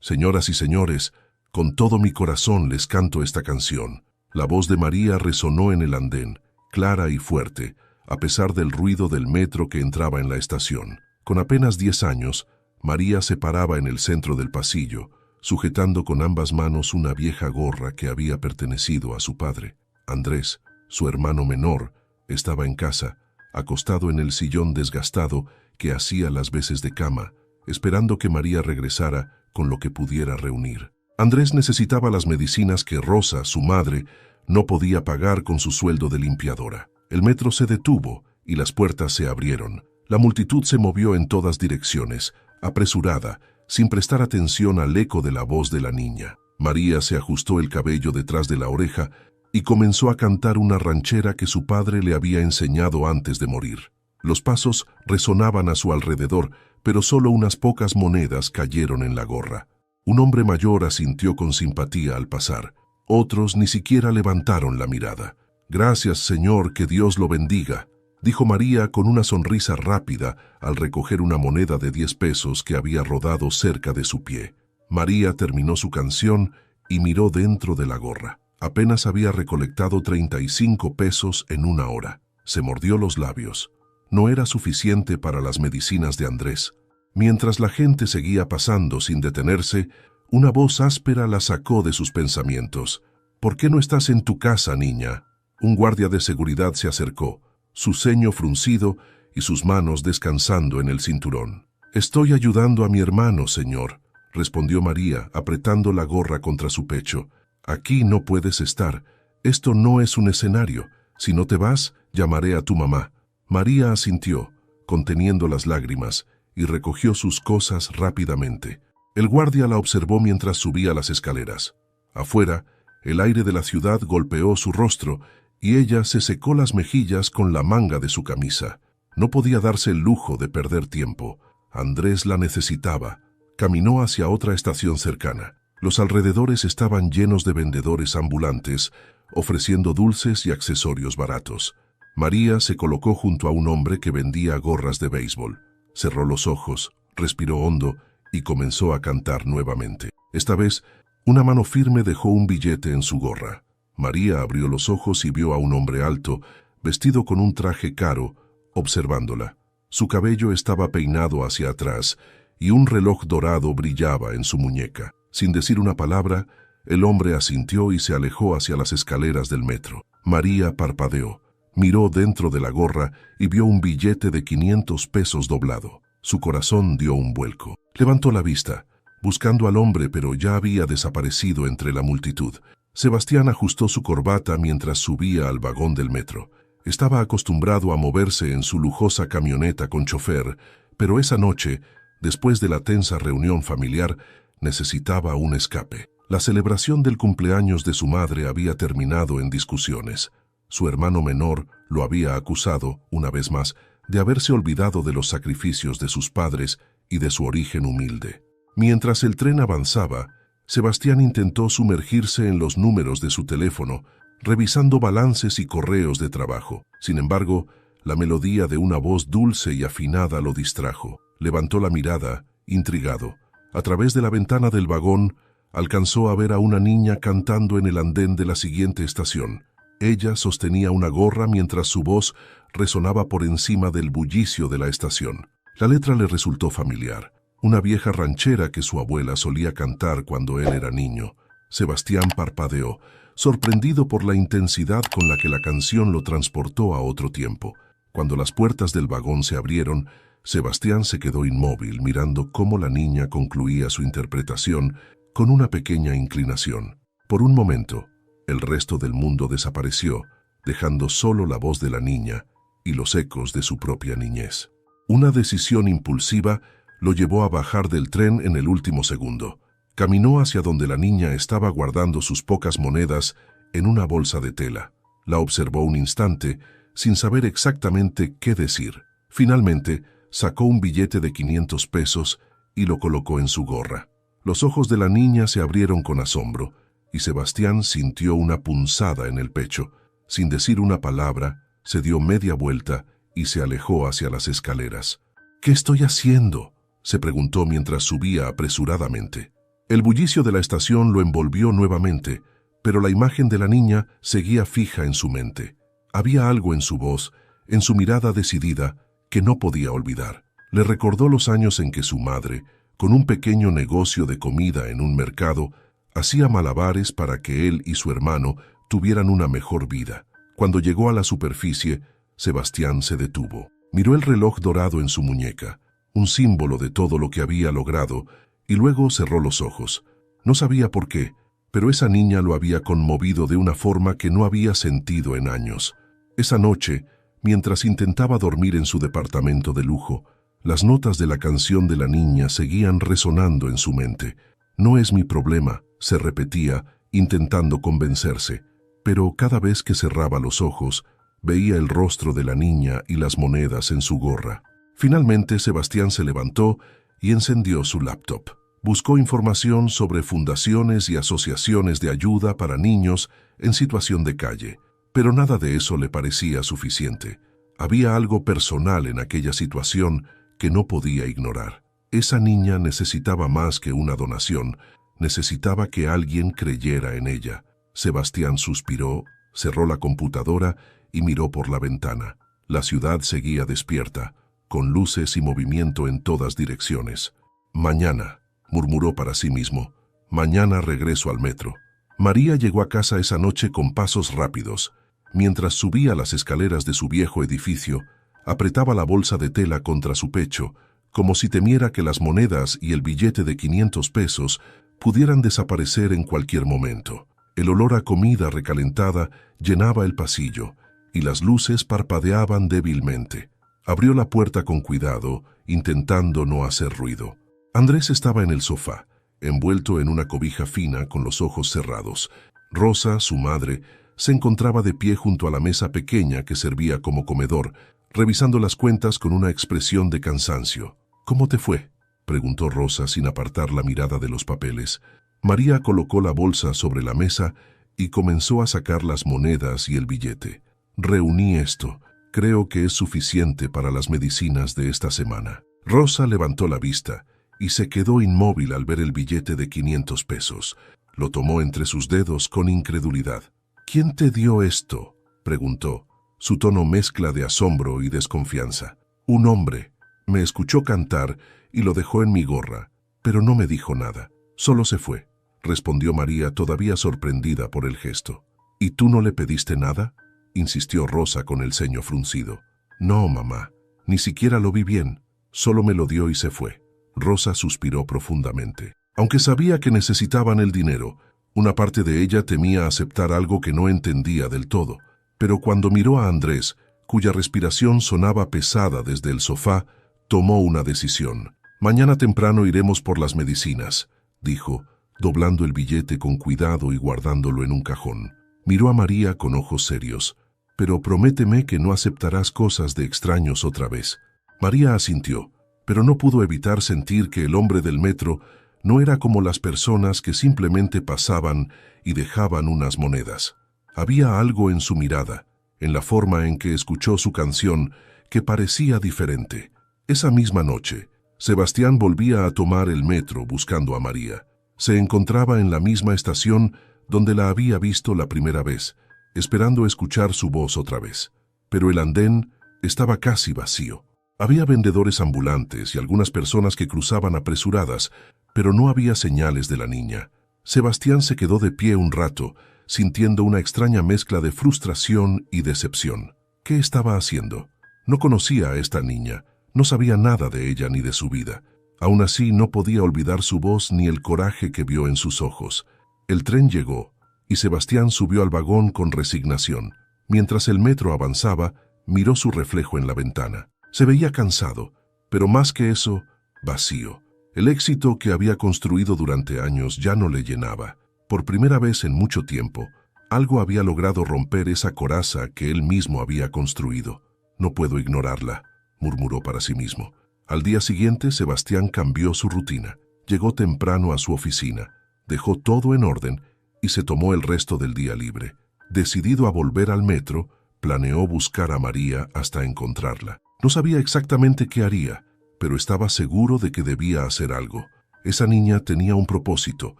Señoras y señores, con todo mi corazón les canto esta canción. La voz de María resonó en el andén, clara y fuerte, a pesar del ruido del metro que entraba en la estación. Con apenas 10 años, María se paraba en el centro del pasillo, sujetando con ambas manos una vieja gorra que había pertenecido a su padre. Andrés, su hermano menor, estaba en casa, acostado en el sillón desgastado que hacía las veces de cama, esperando que María regresara con lo que pudiera reunir. Andrés necesitaba las medicinas que Rosa, su madre, no podía pagar con su sueldo de limpiadora. El metro se detuvo y las puertas se abrieron. La multitud se movió en todas direcciones, apresurada, sin prestar atención al eco de la voz de la niña. María se ajustó el cabello detrás de la oreja y comenzó a cantar una ranchera que su padre le había enseñado antes de morir. Los pasos resonaban a su alrededor, pero solo unas pocas monedas cayeron en la gorra. Un hombre mayor asintió con simpatía al pasar. Otros ni siquiera levantaron la mirada. «Gracias, Señor, que Dios lo bendiga», dijo María con una sonrisa rápida al recoger una moneda de 10 pesos que había rodado cerca de su pie. María terminó su canción y miró dentro de la gorra. Apenas había recolectado 35 pesos en una hora. Se mordió los labios. No era suficiente para las medicinas de Andrés. Mientras la gente seguía pasando sin detenerse, una voz áspera la sacó de sus pensamientos. «¿Por qué no estás en tu casa, niña?». Un guardia de seguridad se acercó, su ceño fruncido y sus manos descansando en el cinturón. «Estoy ayudando a mi hermano, señor», respondió María, apretando la gorra contra su pecho. «Aquí no puedes estar. Esto no es un escenario. Si no te vas, llamaré a tu mamá». María asintió, conteniendo las lágrimas, y recogió sus cosas rápidamente. El guardia la observó mientras subía las escaleras. Afuera, el aire de la ciudad golpeó su rostro y ella se secó las mejillas con la manga de su camisa. No podía darse el lujo de perder tiempo. Andrés la necesitaba. Caminó hacia otra estación cercana. Los alrededores estaban llenos de vendedores ambulantes, ofreciendo dulces y accesorios baratos. María se colocó junto a un hombre que vendía gorras de béisbol. Cerró los ojos, respiró hondo y comenzó a cantar nuevamente. Esta vez, una mano firme dejó un billete en su gorra. María abrió los ojos y vio a un hombre alto, vestido con un traje caro, observándola. Su cabello estaba peinado hacia atrás y un reloj dorado brillaba en su muñeca. Sin decir una palabra, el hombre asintió y se alejó hacia las escaleras del metro. María parpadeó. Miró dentro de la gorra y vio un billete de 500 pesos doblado. Su corazón dio un vuelco. Levantó la vista, buscando al hombre, pero ya había desaparecido entre la multitud. Sebastián ajustó su corbata mientras subía al vagón del metro. Estaba acostumbrado a moverse en su lujosa camioneta con chofer, pero esa noche, después de la tensa reunión familiar, necesitaba un escape. La celebración del cumpleaños de su madre había terminado en discusiones. Su hermano menor lo había acusado, una vez más, de haberse olvidado de los sacrificios de sus padres y de su origen humilde. Mientras el tren avanzaba, Sebastián intentó sumergirse en los números de su teléfono, revisando balances y correos de trabajo. Sin embargo, la melodía de una voz dulce y afinada lo distrajo. Levantó la mirada, intrigado. A través de la ventana del vagón, alcanzó a ver a una niña cantando en el andén de la siguiente estación. Ella sostenía una gorra mientras su voz resonaba por encima del bullicio de la estación. La letra le resultó familiar, una vieja ranchera que su abuela solía cantar cuando él era niño. Sebastián parpadeó, sorprendido por la intensidad con la que la canción lo transportó a otro tiempo. Cuando las puertas del vagón se abrieron, Sebastián se quedó inmóvil mirando cómo la niña concluía su interpretación con una pequeña inclinación. Por un momento, el resto del mundo desapareció, dejando solo la voz de la niña y los ecos de su propia niñez. Una decisión impulsiva lo llevó a bajar del tren en el último segundo. Caminó hacia donde la niña estaba guardando sus pocas monedas en una bolsa de tela. La observó un instante, sin saber exactamente qué decir. Finalmente, sacó un billete de 500 pesos y lo colocó en su gorra. Los ojos de la niña se abrieron con asombro, y Sebastián sintió una punzada en el pecho. Sin decir una palabra, se dio media vuelta y se alejó hacia las escaleras. «¿Qué estoy haciendo?», se preguntó mientras subía apresuradamente. El bullicio de la estación lo envolvió nuevamente, pero la imagen de la niña seguía fija en su mente. Había algo en su voz, en su mirada decidida, que no podía olvidar. Le recordó los años en que su madre, con un pequeño negocio de comida en un mercado, hacía malabares para que él y su hermano tuvieran una mejor vida. Cuando llegó a la superficie, Sebastián se detuvo. Miró el reloj dorado en su muñeca, un símbolo de todo lo que había logrado, y luego cerró los ojos. No sabía por qué, pero esa niña lo había conmovido de una forma que no había sentido en años. Esa noche, mientras intentaba dormir en su departamento de lujo, las notas de la canción de la niña seguían resonando en su mente. «No es mi problema», se repetía, intentando convencerse, pero cada vez que cerraba los ojos, veía el rostro de la niña y las monedas en su gorra. Finalmente, Sebastián se levantó y encendió su laptop. Buscó información sobre fundaciones y asociaciones de ayuda para niños en situación de calle, pero nada de eso le parecía suficiente. Había algo personal en aquella situación que no podía ignorar. Esa niña necesitaba más que una donación, necesitaba que alguien creyera en ella. Sebastián suspiró, cerró la computadora y miró por la ventana. La ciudad seguía despierta, con luces y movimiento en todas direcciones. «Mañana», murmuró para sí mismo, «mañana regreso al metro». María llegó a casa esa noche con pasos rápidos. Mientras subía las escaleras de su viejo edificio, apretaba la bolsa de tela contra su pecho, como si temiera que las monedas y el billete de 500 pesos pudieran desaparecer en cualquier momento. El olor a comida recalentada llenaba el pasillo, y las luces parpadeaban débilmente. Abrió la puerta con cuidado, intentando no hacer ruido. Andrés estaba en el sofá, envuelto en una cobija fina con los ojos cerrados. Rosa, su madre, se encontraba de pie junto a la mesa pequeña que servía como comedor, revisando las cuentas con una expresión de cansancio. «¿Cómo te fue?», preguntó Rosa sin apartar la mirada de los papeles. María colocó la bolsa sobre la mesa y comenzó a sacar las monedas y el billete. «Reuní esto. Creo que es suficiente para las medicinas de esta semana». Rosa levantó la vista y se quedó inmóvil al ver el billete de 500 pesos. Lo tomó entre sus dedos con incredulidad. «¿Quién te dio esto?», preguntó. Su tono mezcla de asombro y desconfianza. «Un hombre. Me escuchó cantar y lo dejó en mi gorra, pero no me dijo nada. Solo se fue», respondió María, todavía sorprendida por el gesto. «¿Y tú no le pediste nada?», insistió Rosa con el ceño fruncido. «No, mamá. Ni siquiera lo vi bien. Solo me lo dio y se fue». Rosa suspiró profundamente. Aunque sabía que necesitaban el dinero, una parte de ella temía aceptar algo que no entendía del todo. Pero cuando miró a Andrés, cuya respiración sonaba pesada desde el sofá, tomó una decisión. «Mañana temprano iremos por las medicinas», dijo, doblando el billete con cuidado y guardándolo en un cajón. Miró a María con ojos serios. «Pero prométeme que no aceptarás cosas de extraños otra vez». María asintió, pero no pudo evitar sentir que el hombre del metro no era como las personas que simplemente pasaban y dejaban unas monedas. Había algo en su mirada, en la forma en que escuchó su canción, que parecía diferente. Esa misma noche, Sebastián volvía a tomar el metro buscando a María. Se encontraba en la misma estación donde la había visto la primera vez, esperando escuchar su voz otra vez. Pero el andén estaba casi vacío. Había vendedores ambulantes y algunas personas que cruzaban apresuradas, pero no había señales de la niña. Sebastián se quedó de pie un rato, sintiendo una extraña mezcla de frustración y decepción. ¿Qué estaba haciendo? No conocía a esta niña, no sabía nada de ella ni de su vida. Aún así, no podía olvidar su voz ni el coraje que vio en sus ojos. El tren llegó, y Sebastián subió al vagón con resignación. Mientras el metro avanzaba, miró su reflejo en la ventana. Se veía cansado, pero más que eso, vacío. El éxito que había construido durante años ya no le llenaba. Por primera vez en mucho tiempo, algo había logrado romper esa coraza que él mismo había construido. «No puedo ignorarla», murmuró para sí mismo. Al día siguiente, Sebastián cambió su rutina. Llegó temprano a su oficina, dejó todo en orden y se tomó el resto del día libre. Decidido a volver al metro, planeó buscar a María hasta encontrarla. No sabía exactamente qué haría, pero estaba seguro de que debía hacer algo. Esa niña tenía un propósito,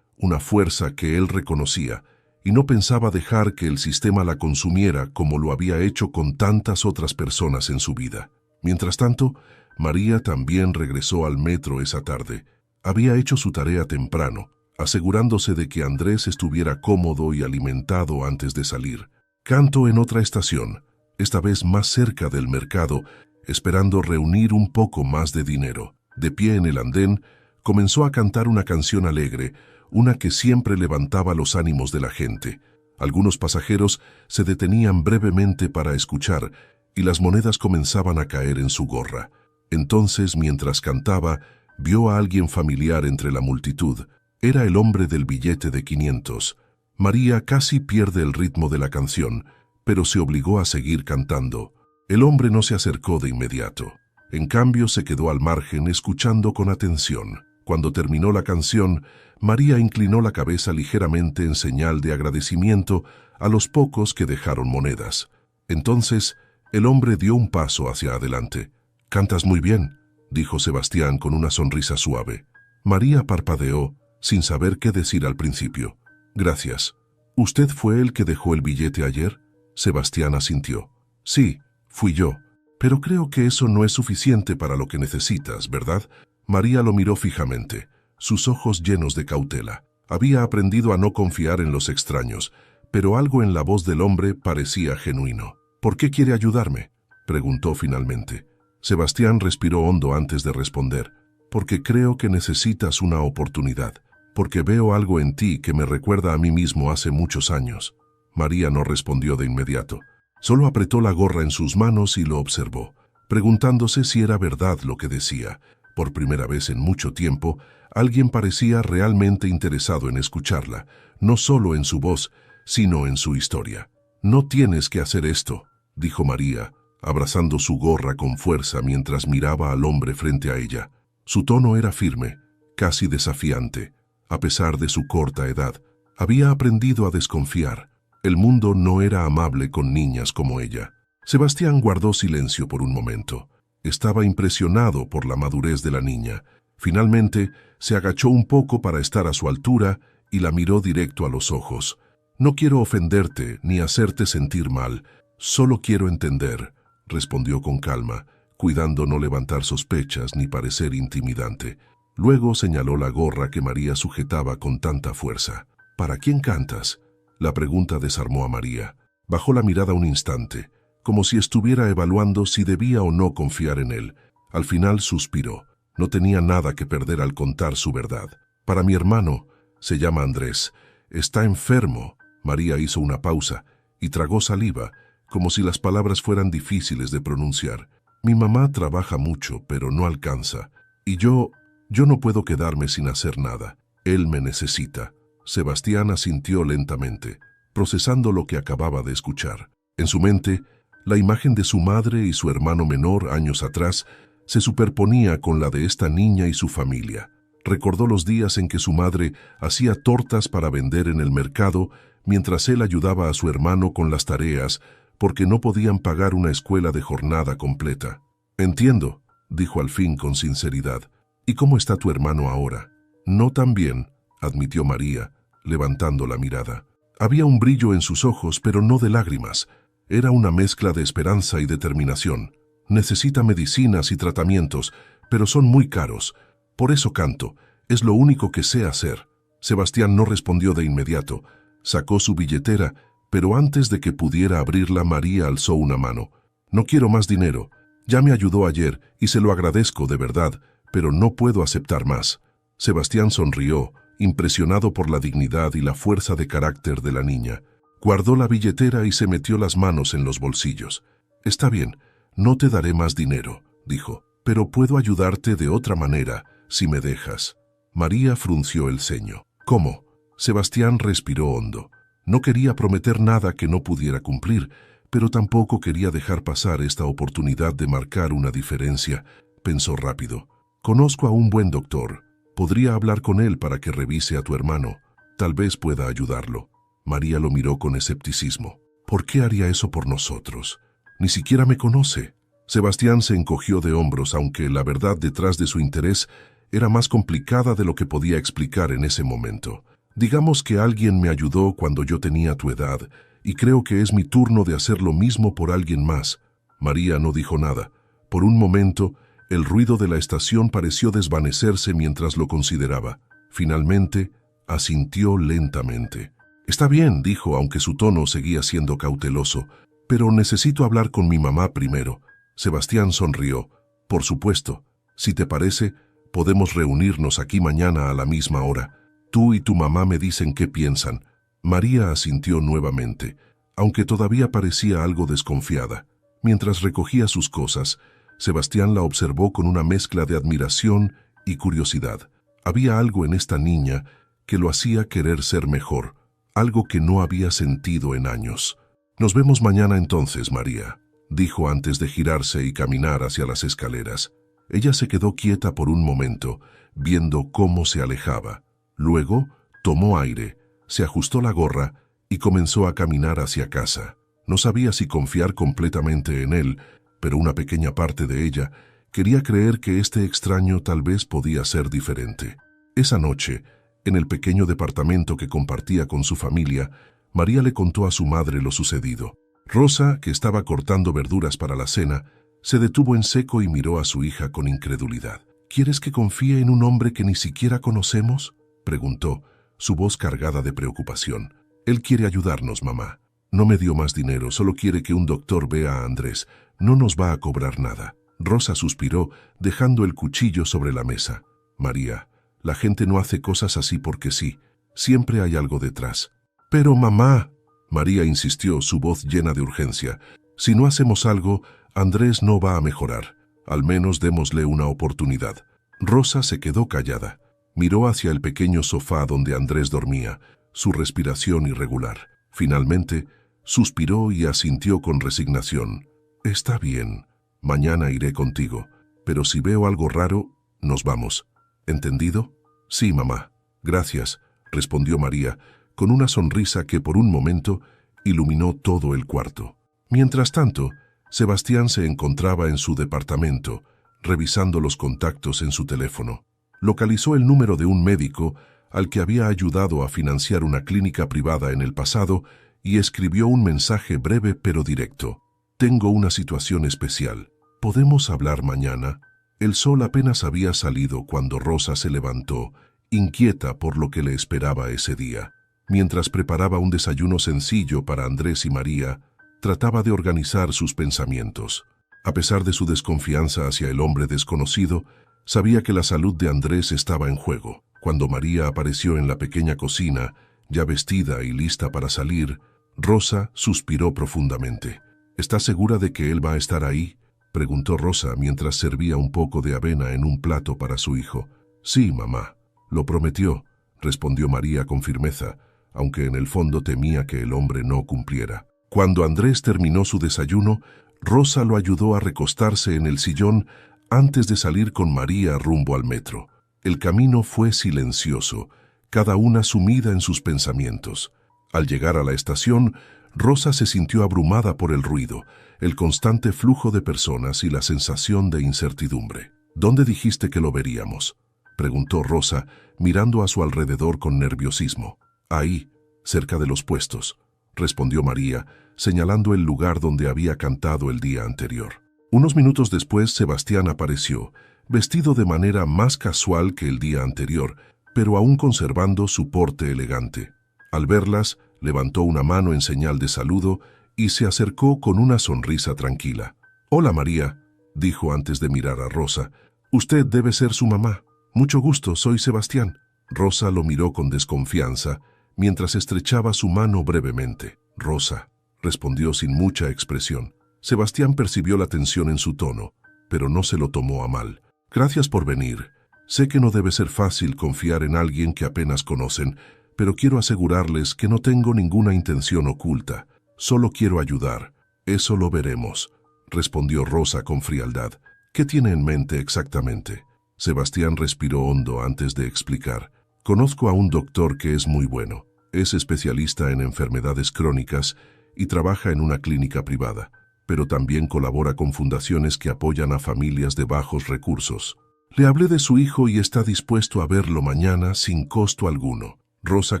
una fuerza que él reconocía, y no pensaba dejar que el sistema la consumiera como lo había hecho con tantas otras personas en su vida. Mientras tanto, María también regresó al metro esa tarde. Había hecho su tarea temprano, asegurándose de que Andrés estuviera cómodo y alimentado antes de salir. Canto en otra estación, esta vez más cerca del mercado, esperando reunir un poco más de dinero. De pie en el andén, comenzó a cantar una canción alegre, una que siempre levantaba los ánimos de la gente. Algunos pasajeros se detenían brevemente para escuchar y las monedas comenzaban a caer en su gorra. Entonces, mientras cantaba, vio a alguien familiar entre la multitud. Era el hombre del billete de 500. María casi pierde el ritmo de la canción, pero se obligó a seguir cantando. El hombre no se acercó de inmediato. En cambio, se quedó al margen escuchando con atención. Cuando terminó la canción, María inclinó la cabeza ligeramente en señal de agradecimiento a los pocos que dejaron monedas. Entonces, el hombre dio un paso hacia adelante. «Cantas muy bien», dijo Sebastián con una sonrisa suave. María parpadeó, sin saber qué decir al principio. «Gracias. ¿Usted fue el que dejó el billete ayer?» Sebastián asintió. «Sí, fui yo. Pero creo que eso no es suficiente para lo que necesitas, ¿verdad?» María lo miró fijamente, sus ojos llenos de cautela. Había aprendido a no confiar en los extraños, pero algo en la voz del hombre parecía genuino. «¿Por qué quiere ayudarme?», preguntó finalmente. Sebastián respiró hondo antes de responder. «Porque creo que necesitas una oportunidad. Porque veo algo en ti que me recuerda a mí mismo hace muchos años». María no respondió de inmediato. Solo apretó la gorra en sus manos y lo observó, preguntándose si era verdad lo que decía. Por primera vez en mucho tiempo, alguien parecía realmente interesado en escucharla, no solo en su voz, sino en su historia. «No tienes que hacer esto», dijo María, abrazando su gorra con fuerza mientras miraba al hombre frente a ella. Su tono era firme, casi desafiante. A pesar de su corta edad, había aprendido a desconfiar. El mundo no era amable con niñas como ella. Sebastián guardó silencio por un momento. Estaba impresionado por la madurez de la niña. Finalmente, se agachó un poco para estar a su altura y la miró directo a los ojos. «No quiero ofenderte ni hacerte sentir mal. Solo quiero entender», respondió con calma, cuidando no levantar sospechas ni parecer intimidante. Luego señaló la gorra que María sujetaba con tanta fuerza. «¿Para quién cantas?». La pregunta desarmó a María. Bajó la mirada un instante, como si estuviera evaluando si debía o no confiar en él. Al final suspiró. No tenía nada que perder al contar su verdad. «Para mi hermano, se llama Andrés. Está enfermo». María hizo una pausa y tragó saliva, como si las palabras fueran difíciles de pronunciar. «Mi mamá trabaja mucho, pero no alcanza. Y yo no puedo quedarme sin hacer nada. Él me necesita». Sebastián asintió lentamente, procesando lo que acababa de escuchar. En su mente, la imagen de su madre y su hermano menor años atrás se superponía con la de esta niña y su familia. Recordó los días en que su madre hacía tortas para vender en el mercado mientras él ayudaba a su hermano con las tareas porque no podían pagar una escuela de jornada completa. «Entiendo», dijo al fin con sinceridad. «¿Y cómo está tu hermano ahora?» «No tan bien», admitió María, levantando la mirada. Había un brillo en sus ojos, pero no de lágrimas. Era una mezcla de esperanza y determinación. «Necesita medicinas y tratamientos, pero son muy caros. Por eso canto. Es lo único que sé hacer». Sebastián no respondió de inmediato. Sacó su billetera, pero antes de que pudiera abrirla, María alzó una mano. «No quiero más dinero. Ya me ayudó ayer y se lo agradezco de verdad, pero no puedo aceptar más». Sebastián sonrió, impresionado por la dignidad y la fuerza de carácter de la niña. Guardó la billetera y se metió las manos en los bolsillos. «Está bien, no te daré más dinero», dijo, «pero puedo ayudarte de otra manera, si me dejas». María frunció el ceño. «¿Cómo?». Sebastián respiró hondo. No quería prometer nada que no pudiera cumplir, pero tampoco quería dejar pasar esta oportunidad de marcar una diferencia. Pensó rápido. «Conozco a un buen doctor. Podría hablar con él para que revise a tu hermano. Tal vez pueda ayudarlo». María lo miró con escepticismo. «¿Por qué haría eso por nosotros? Ni siquiera me conoce». Sebastián se encogió de hombros, aunque la verdad detrás de su interés era más complicada de lo que podía explicar en ese momento. Digamos que alguien me ayudó cuando yo tenía tu edad, y creo que es mi turno de hacer lo mismo por alguien más. María no dijo nada. Por un momento, el ruido de la estación pareció desvanecerse mientras lo consideraba. Finalmente, asintió lentamente. Está bien, dijo, aunque su tono seguía siendo cauteloso, pero necesito hablar con mi mamá primero. Sebastián sonrió. Por supuesto, si te parece, podemos reunirnos aquí mañana a la misma hora. Tú y tu mamá me dicen qué piensan. María asintió nuevamente, aunque todavía parecía algo desconfiada. Mientras recogía sus cosas, Sebastián la observó con una mezcla de admiración y curiosidad. Había algo en esta niña que lo hacía querer ser mejor, algo que no había sentido en años. Nos vemos mañana entonces, María, dijo antes de girarse y caminar hacia las escaleras. Ella se quedó quieta por un momento, viendo cómo se alejaba. Luego, tomó aire, se ajustó la gorra y comenzó a caminar hacia casa. No sabía si confiar completamente en él, pero una pequeña parte de ella quería creer que este extraño tal vez podía ser diferente. Esa noche, en el pequeño departamento que compartía con su familia, María le contó a su madre lo sucedido. Rosa, que estaba cortando verduras para la cena, se detuvo en seco y miró a su hija con incredulidad. ¿Quieres que confíe en un hombre que ni siquiera conocemos?, preguntó, su voz cargada de preocupación. Él quiere ayudarnos, mamá. No me dio más dinero, solo quiere que un doctor vea a Andrés. No nos va a cobrar nada. Rosa suspiró, dejando el cuchillo sobre la mesa. María, la gente no hace cosas así porque sí. Siempre hay algo detrás. Pero mamá, María insistió, su voz llena de urgencia. Si no hacemos algo, Andrés no va a mejorar. Al menos démosle una oportunidad. Rosa se quedó callada. Miró hacia el pequeño sofá donde Andrés dormía, su respiración irregular. Finalmente, suspiró y asintió con resignación. Está bien, mañana iré contigo, pero si veo algo raro, nos vamos. ¿Entendido? Sí, mamá. Gracias, respondió María, con una sonrisa que por un momento iluminó todo el cuarto. Mientras tanto, Sebastián se encontraba en su departamento, revisando los contactos en su teléfono. Localizó el número de un médico al que había ayudado a financiar una clínica privada en el pasado y escribió un mensaje breve pero directo. Tengo una situación especial. ¿Podemos hablar mañana? El sol apenas había salido cuando Rosa se levantó, inquieta por lo que le esperaba ese día. Mientras preparaba un desayuno sencillo para Andrés y María, trataba de organizar sus pensamientos. A pesar de su desconfianza hacia el hombre desconocido, sabía que la salud de Andrés estaba en juego. Cuando María apareció en la pequeña cocina, ya vestida y lista para salir, Rosa suspiró profundamente. ¿Estás segura de que él va a estar ahí?, preguntó Rosa mientras servía un poco de avena en un plato para su hijo. Sí, mamá. Lo prometió, respondió María con firmeza, aunque en el fondo temía que el hombre no cumpliera. Cuando Andrés terminó su desayuno, Rosa lo ayudó a recostarse en el sillón antes de salir con María rumbo al metro. El camino fue silencioso, cada una sumida en sus pensamientos. Al llegar a la estación, Rosa se sintió abrumada por el ruido, el constante flujo de personas y la sensación de incertidumbre. ¿Dónde dijiste que lo veríamos?, preguntó Rosa, mirando a su alrededor con nerviosismo. Ahí, cerca de los puestos, respondió María, señalando el lugar donde había cantado el día anterior. Unos minutos después, Sebastián apareció, vestido de manera más casual que el día anterior, pero aún conservando su porte elegante. Al verlas, levantó una mano en señal de saludo y se acercó con una sonrisa tranquila. «Hola, María», dijo antes de mirar a Rosa. «Usted debe ser su mamá. Mucho gusto, soy Sebastián». Rosa lo miró con desconfianza, mientras estrechaba su mano brevemente. «Rosa», respondió sin mucha expresión. Sebastián percibió la tensión en su tono, pero no se lo tomó a mal. «Gracias por venir. Sé que no debe ser fácil confiar en alguien que apenas conocen, pero quiero asegurarles que no tengo ninguna intención oculta. Solo quiero ayudar. Eso lo veremos», respondió Rosa con frialdad. «¿Qué tiene en mente exactamente?». Sebastián respiró hondo antes de explicar. «Conozco a un doctor que es muy bueno. Es especialista en enfermedades crónicas y trabaja en una clínica privada, pero también colabora con fundaciones que apoyan a familias de bajos recursos. Le hablé de su hijo y está dispuesto a verlo mañana sin costo alguno. Rosa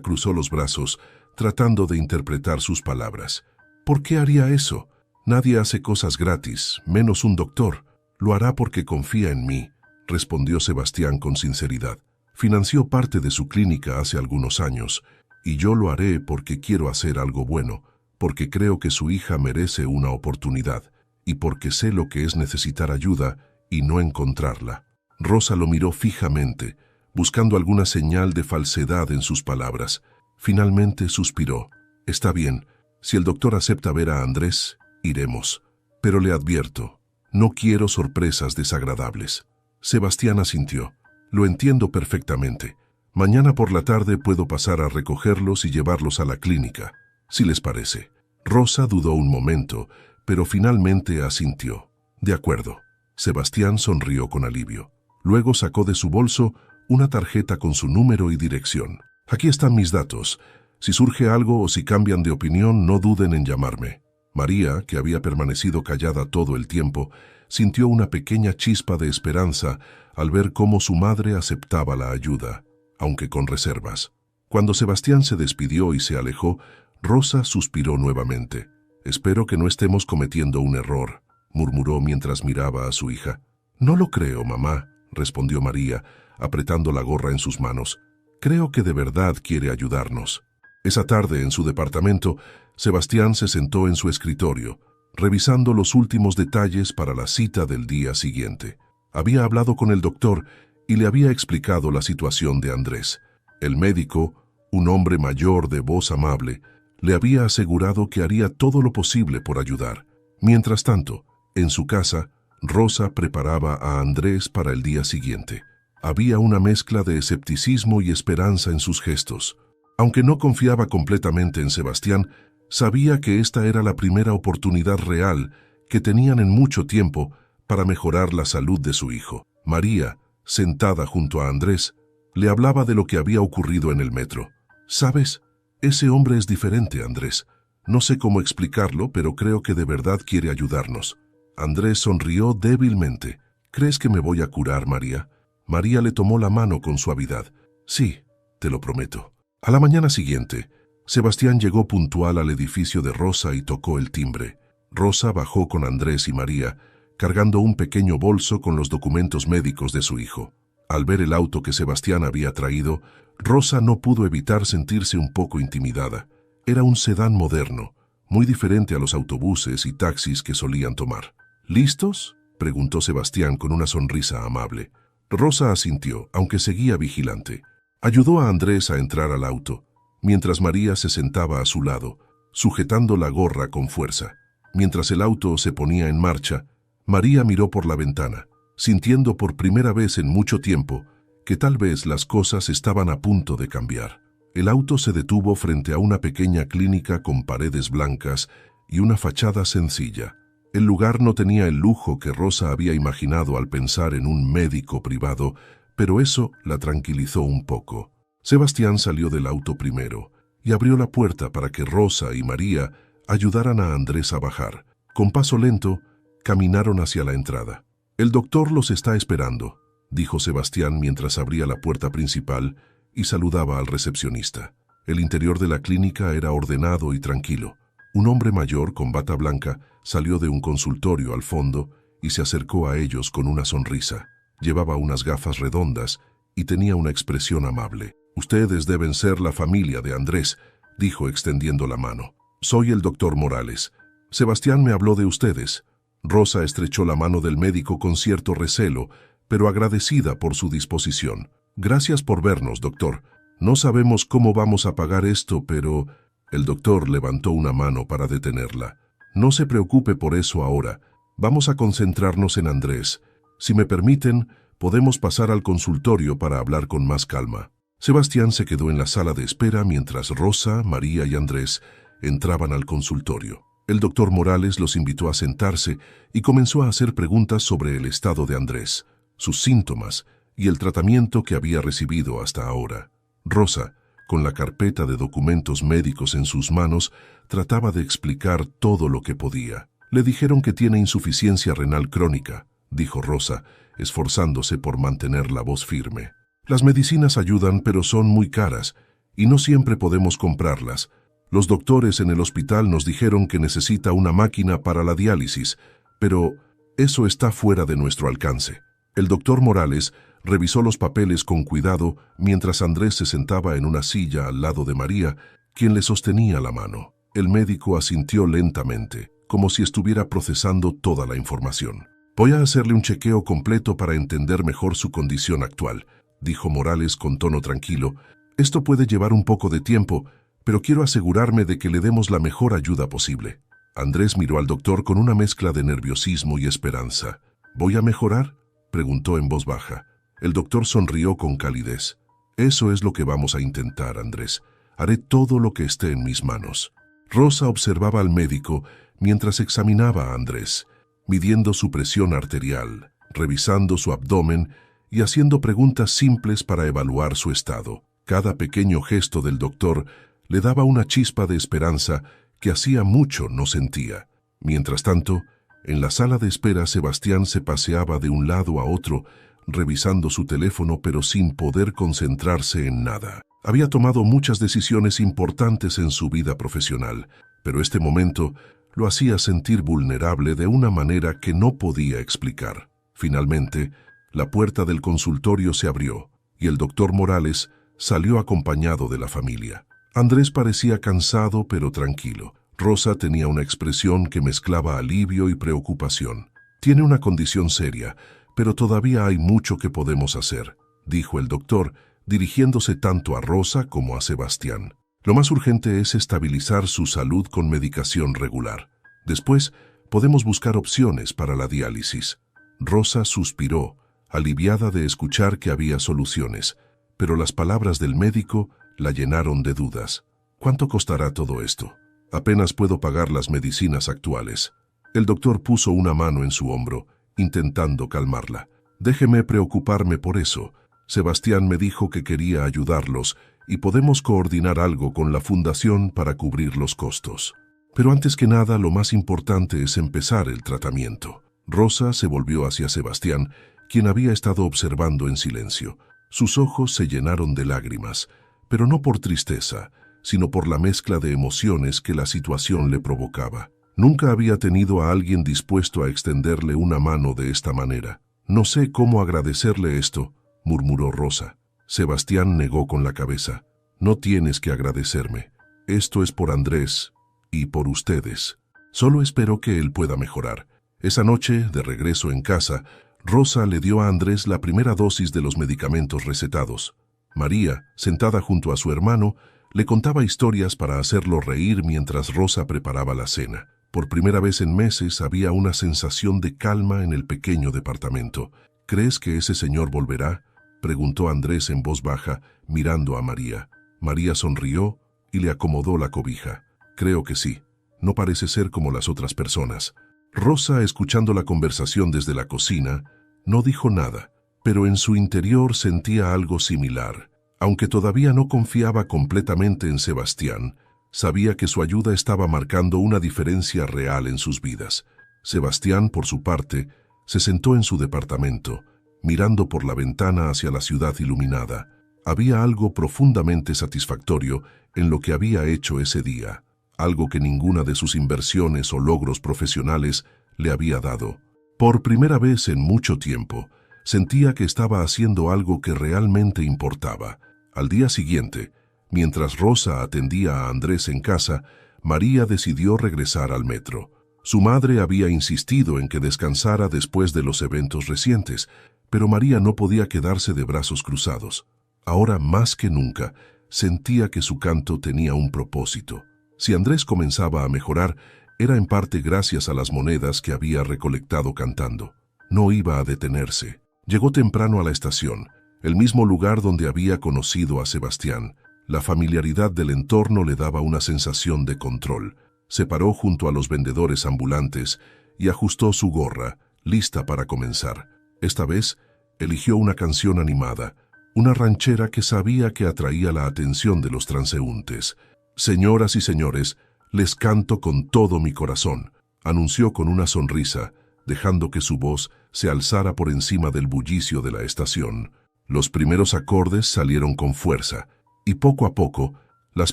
cruzó los brazos, tratando de interpretar sus palabras. ¿Por qué haría eso? Nadie hace cosas gratis, menos un doctor. Lo hará porque confía en mí, respondió Sebastián con sinceridad. Financió parte de su clínica hace algunos años, y yo lo haré porque quiero hacer algo bueno, porque creo que su hija merece una oportunidad, y porque sé lo que es necesitar ayuda y no encontrarla. Rosa lo miró fijamente, buscando alguna señal de falsedad en sus palabras. Finalmente suspiró. Está bien, si el doctor acepta ver a Andrés, iremos. Pero le advierto, no quiero sorpresas desagradables. Sebastián asintió. Lo entiendo perfectamente. Mañana por la tarde puedo pasar a recogerlos y llevarlos a la clínica, si les parece. Rosa dudó un momento, pero finalmente asintió. De acuerdo. Sebastián sonrió con alivio. Luego sacó de su bolso una tarjeta con su número y dirección. Aquí están mis datos. Si surge algo o si cambian de opinión, no duden en llamarme. María, que había permanecido callada todo el tiempo, sintió una pequeña chispa de esperanza al ver cómo su madre aceptaba la ayuda, aunque con reservas. Cuando Sebastián se despidió y se alejó, Rosa suspiró nuevamente. «Espero que no estemos cometiendo un error», murmuró mientras miraba a su hija. «No lo creo, mamá», respondió María, apretando la gorra en sus manos. «Creo que de verdad quiere ayudarnos». Esa tarde, en su departamento, Sebastián se sentó en su escritorio, revisando los últimos detalles para la cita del día siguiente. Había hablado con el doctor y le había explicado la situación de Andrés. El médico, un hombre mayor de voz amable, le había asegurado que haría todo lo posible por ayudar. Mientras tanto, en su casa, Rosa preparaba a Andrés para el día siguiente. Había una mezcla de escepticismo y esperanza en sus gestos. Aunque no confiaba completamente en Sebastián, sabía que esta era la primera oportunidad real que tenían en mucho tiempo para mejorar la salud de su hijo. María, sentada junto a Andrés, le hablaba de lo que había ocurrido en el metro. «¿Sabes? Ese hombre es diferente, Andrés. No sé cómo explicarlo, pero creo que de verdad quiere ayudarnos». Andrés sonrió débilmente. «¿Crees que me voy a curar, María?» María le tomó la mano con suavidad. «Sí, te lo prometo». A la mañana siguiente, Sebastián llegó puntual al edificio de Rosa y tocó el timbre. Rosa bajó con Andrés y María, cargando un pequeño bolso con los documentos médicos de su hijo. Al ver el auto que Sebastián había traído, Rosa no pudo evitar sentirse un poco intimidada. Era un sedán moderno, muy diferente a los autobuses y taxis que solían tomar. «¿Listos?», preguntó Sebastián con una sonrisa amable. Rosa asintió, aunque seguía vigilante. Ayudó a Andrés a entrar al auto, mientras María se sentaba a su lado, sujetando la gorra con fuerza. Mientras el auto se ponía en marcha, María miró por la ventana, sintiendo por primera vez en mucho tiempo que tal vez las cosas estaban a punto de cambiar. El auto se detuvo frente a una pequeña clínica con paredes blancas y una fachada sencilla. El lugar no tenía el lujo que Rosa había imaginado al pensar en un médico privado, pero eso la tranquilizó un poco. Sebastián salió del auto primero y abrió la puerta para que Rosa y María ayudaran a Andrés a bajar. Con paso lento, caminaron hacia la entrada. «El doctor los está esperando», dijo Sebastián mientras abría la puerta principal y saludaba al recepcionista. El interior de la clínica era ordenado y tranquilo. Un hombre mayor con bata blanca salió de un consultorio al fondo y se acercó a ellos con una sonrisa. Llevaba unas gafas redondas y tenía una expresión amable. «Ustedes deben ser la familia de Andrés», dijo extendiendo la mano. «Soy el doctor Morales. Sebastián me habló de ustedes». Rosa estrechó la mano del médico con cierto recelo, pero agradecida por su disposición. «Gracias por vernos, doctor. No sabemos cómo vamos a pagar esto, pero...» El doctor levantó una mano para detenerla. «No se preocupe por eso ahora. Vamos a concentrarnos en Andrés. Si me permiten, podemos pasar al consultorio para hablar con más calma». Sebastián se quedó en la sala de espera mientras Rosa, María y Andrés entraban al consultorio. El doctor Morales los invitó a sentarse y comenzó a hacer preguntas sobre el estado de Andrés, sus síntomas y el tratamiento que había recibido hasta ahora. Rosa, con la carpeta de documentos médicos en sus manos, trataba de explicar todo lo que podía. «Le dijeron que tiene insuficiencia renal crónica», dijo Rosa, esforzándose por mantener la voz firme. Las medicinas ayudan, pero son muy caras, y no siempre podemos comprarlas. Los doctores en el hospital nos dijeron que necesita una máquina para la diálisis, pero eso está fuera de nuestro alcance. El doctor Morales revisó los papeles con cuidado mientras Andrés se sentaba en una silla al lado de María, quien le sostenía la mano. El médico asintió lentamente, como si estuviera procesando toda la información. «Voy a hacerle un chequeo completo para entender mejor su condición actual», dijo Morales con tono tranquilo. «Esto puede llevar un poco de tiempo, pero quiero asegurarme de que le demos la mejor ayuda posible». Andrés miró al doctor con una mezcla de nerviosismo y esperanza. «¿Voy a mejorar?», preguntó en voz baja. El doctor sonrió con calidez. «Eso es lo que vamos a intentar, Andrés. Haré todo lo que esté en mis manos». Rosa observaba al médico mientras examinaba a Andrés, midiendo su presión arterial, revisando su abdomen y haciendo preguntas simples para evaluar su estado. Cada pequeño gesto del doctor le daba una chispa de esperanza que hacía mucho no sentía. Mientras tanto, en la sala de espera Sebastián se paseaba de un lado a otro, revisando su teléfono pero sin poder concentrarse en nada. Había tomado muchas decisiones importantes en su vida profesional, pero este momento lo hacía sentir vulnerable de una manera que no podía explicar. Finalmente, la puerta del consultorio se abrió y el doctor Morales salió acompañado de la familia. Andrés parecía cansado pero tranquilo. Rosa tenía una expresión que mezclaba alivio y preocupación. «Tiene una condición seria, pero todavía hay mucho que podemos hacer», dijo el doctor, dirigiéndose tanto a Rosa como a Sebastián. «Lo más urgente es estabilizar su salud con medicación regular. Después, podemos buscar opciones para la diálisis». Rosa suspiró, aliviada de escuchar que había soluciones, pero las palabras del médico la llenaron de dudas. «¿Cuánto costará todo esto? Apenas puedo pagar las medicinas actuales». El doctor puso una mano en su hombro, intentando calmarla. «Déjeme preocuparme por eso. Sebastián me dijo que quería ayudarlos y podemos coordinar algo con la fundación para cubrir los costos. Pero antes que nada, lo más importante es empezar el tratamiento». Rosa se volvió hacia Sebastián, quien había estado observando en silencio. Sus ojos se llenaron de lágrimas, pero no por tristeza, sino por la mezcla de emociones que la situación le provocaba. Nunca había tenido a alguien dispuesto a extenderle una mano de esta manera. «No sé cómo agradecerle esto», murmuró Rosa. Sebastián negó con la cabeza. «No tienes que agradecerme. Esto es por Andrés y por ustedes. Solo espero que él pueda mejorar». Esa noche, de regreso en casa, Rosa le dio a Andrés la primera dosis de los medicamentos recetados. María, sentada junto a su hermano, le contaba historias para hacerlo reír mientras Rosa preparaba la cena. Por primera vez en meses había una sensación de calma en el pequeño departamento. «¿Crees que ese señor volverá?», preguntó Andrés en voz baja, mirando a María. María sonrió y le acomodó la cobija. «Creo que sí. No parece ser como las otras personas». Rosa, escuchando la conversación desde la cocina, no dijo nada, pero en su interior sentía algo similar. Aunque todavía no confiaba completamente en Sebastián, sabía que su ayuda estaba marcando una diferencia real en sus vidas. Sebastián, por su parte, se sentó en su departamento, mirando por la ventana hacia la ciudad iluminada. Había algo profundamente satisfactorio en lo que había hecho ese día, algo que ninguna de sus inversiones o logros profesionales le había dado. Por primera vez en mucho tiempo, sentía que estaba haciendo algo que realmente importaba. Al día siguiente, mientras Rosa atendía a Andrés en casa, María decidió regresar al metro. Su madre había insistido en que descansara después de los eventos recientes, pero María no podía quedarse de brazos cruzados. Ahora, más que nunca, sentía que su canto tenía un propósito. Si Andrés comenzaba a mejorar, era en parte gracias a las monedas que había recolectado cantando. No iba a detenerse. Llegó temprano a la estación, el mismo lugar donde había conocido a Sebastián. La familiaridad del entorno le daba una sensación de control. Se paró junto a los vendedores ambulantes y ajustó su gorra, lista para comenzar. Esta vez, eligió una canción animada, una ranchera que sabía que atraía la atención de los transeúntes. «Señoras y señores, les canto con todo mi corazón», anunció con una sonrisa, dejando que su voz se alzara por encima del bullicio de la estación. Los primeros acordes salieron con fuerza, y poco a poco, las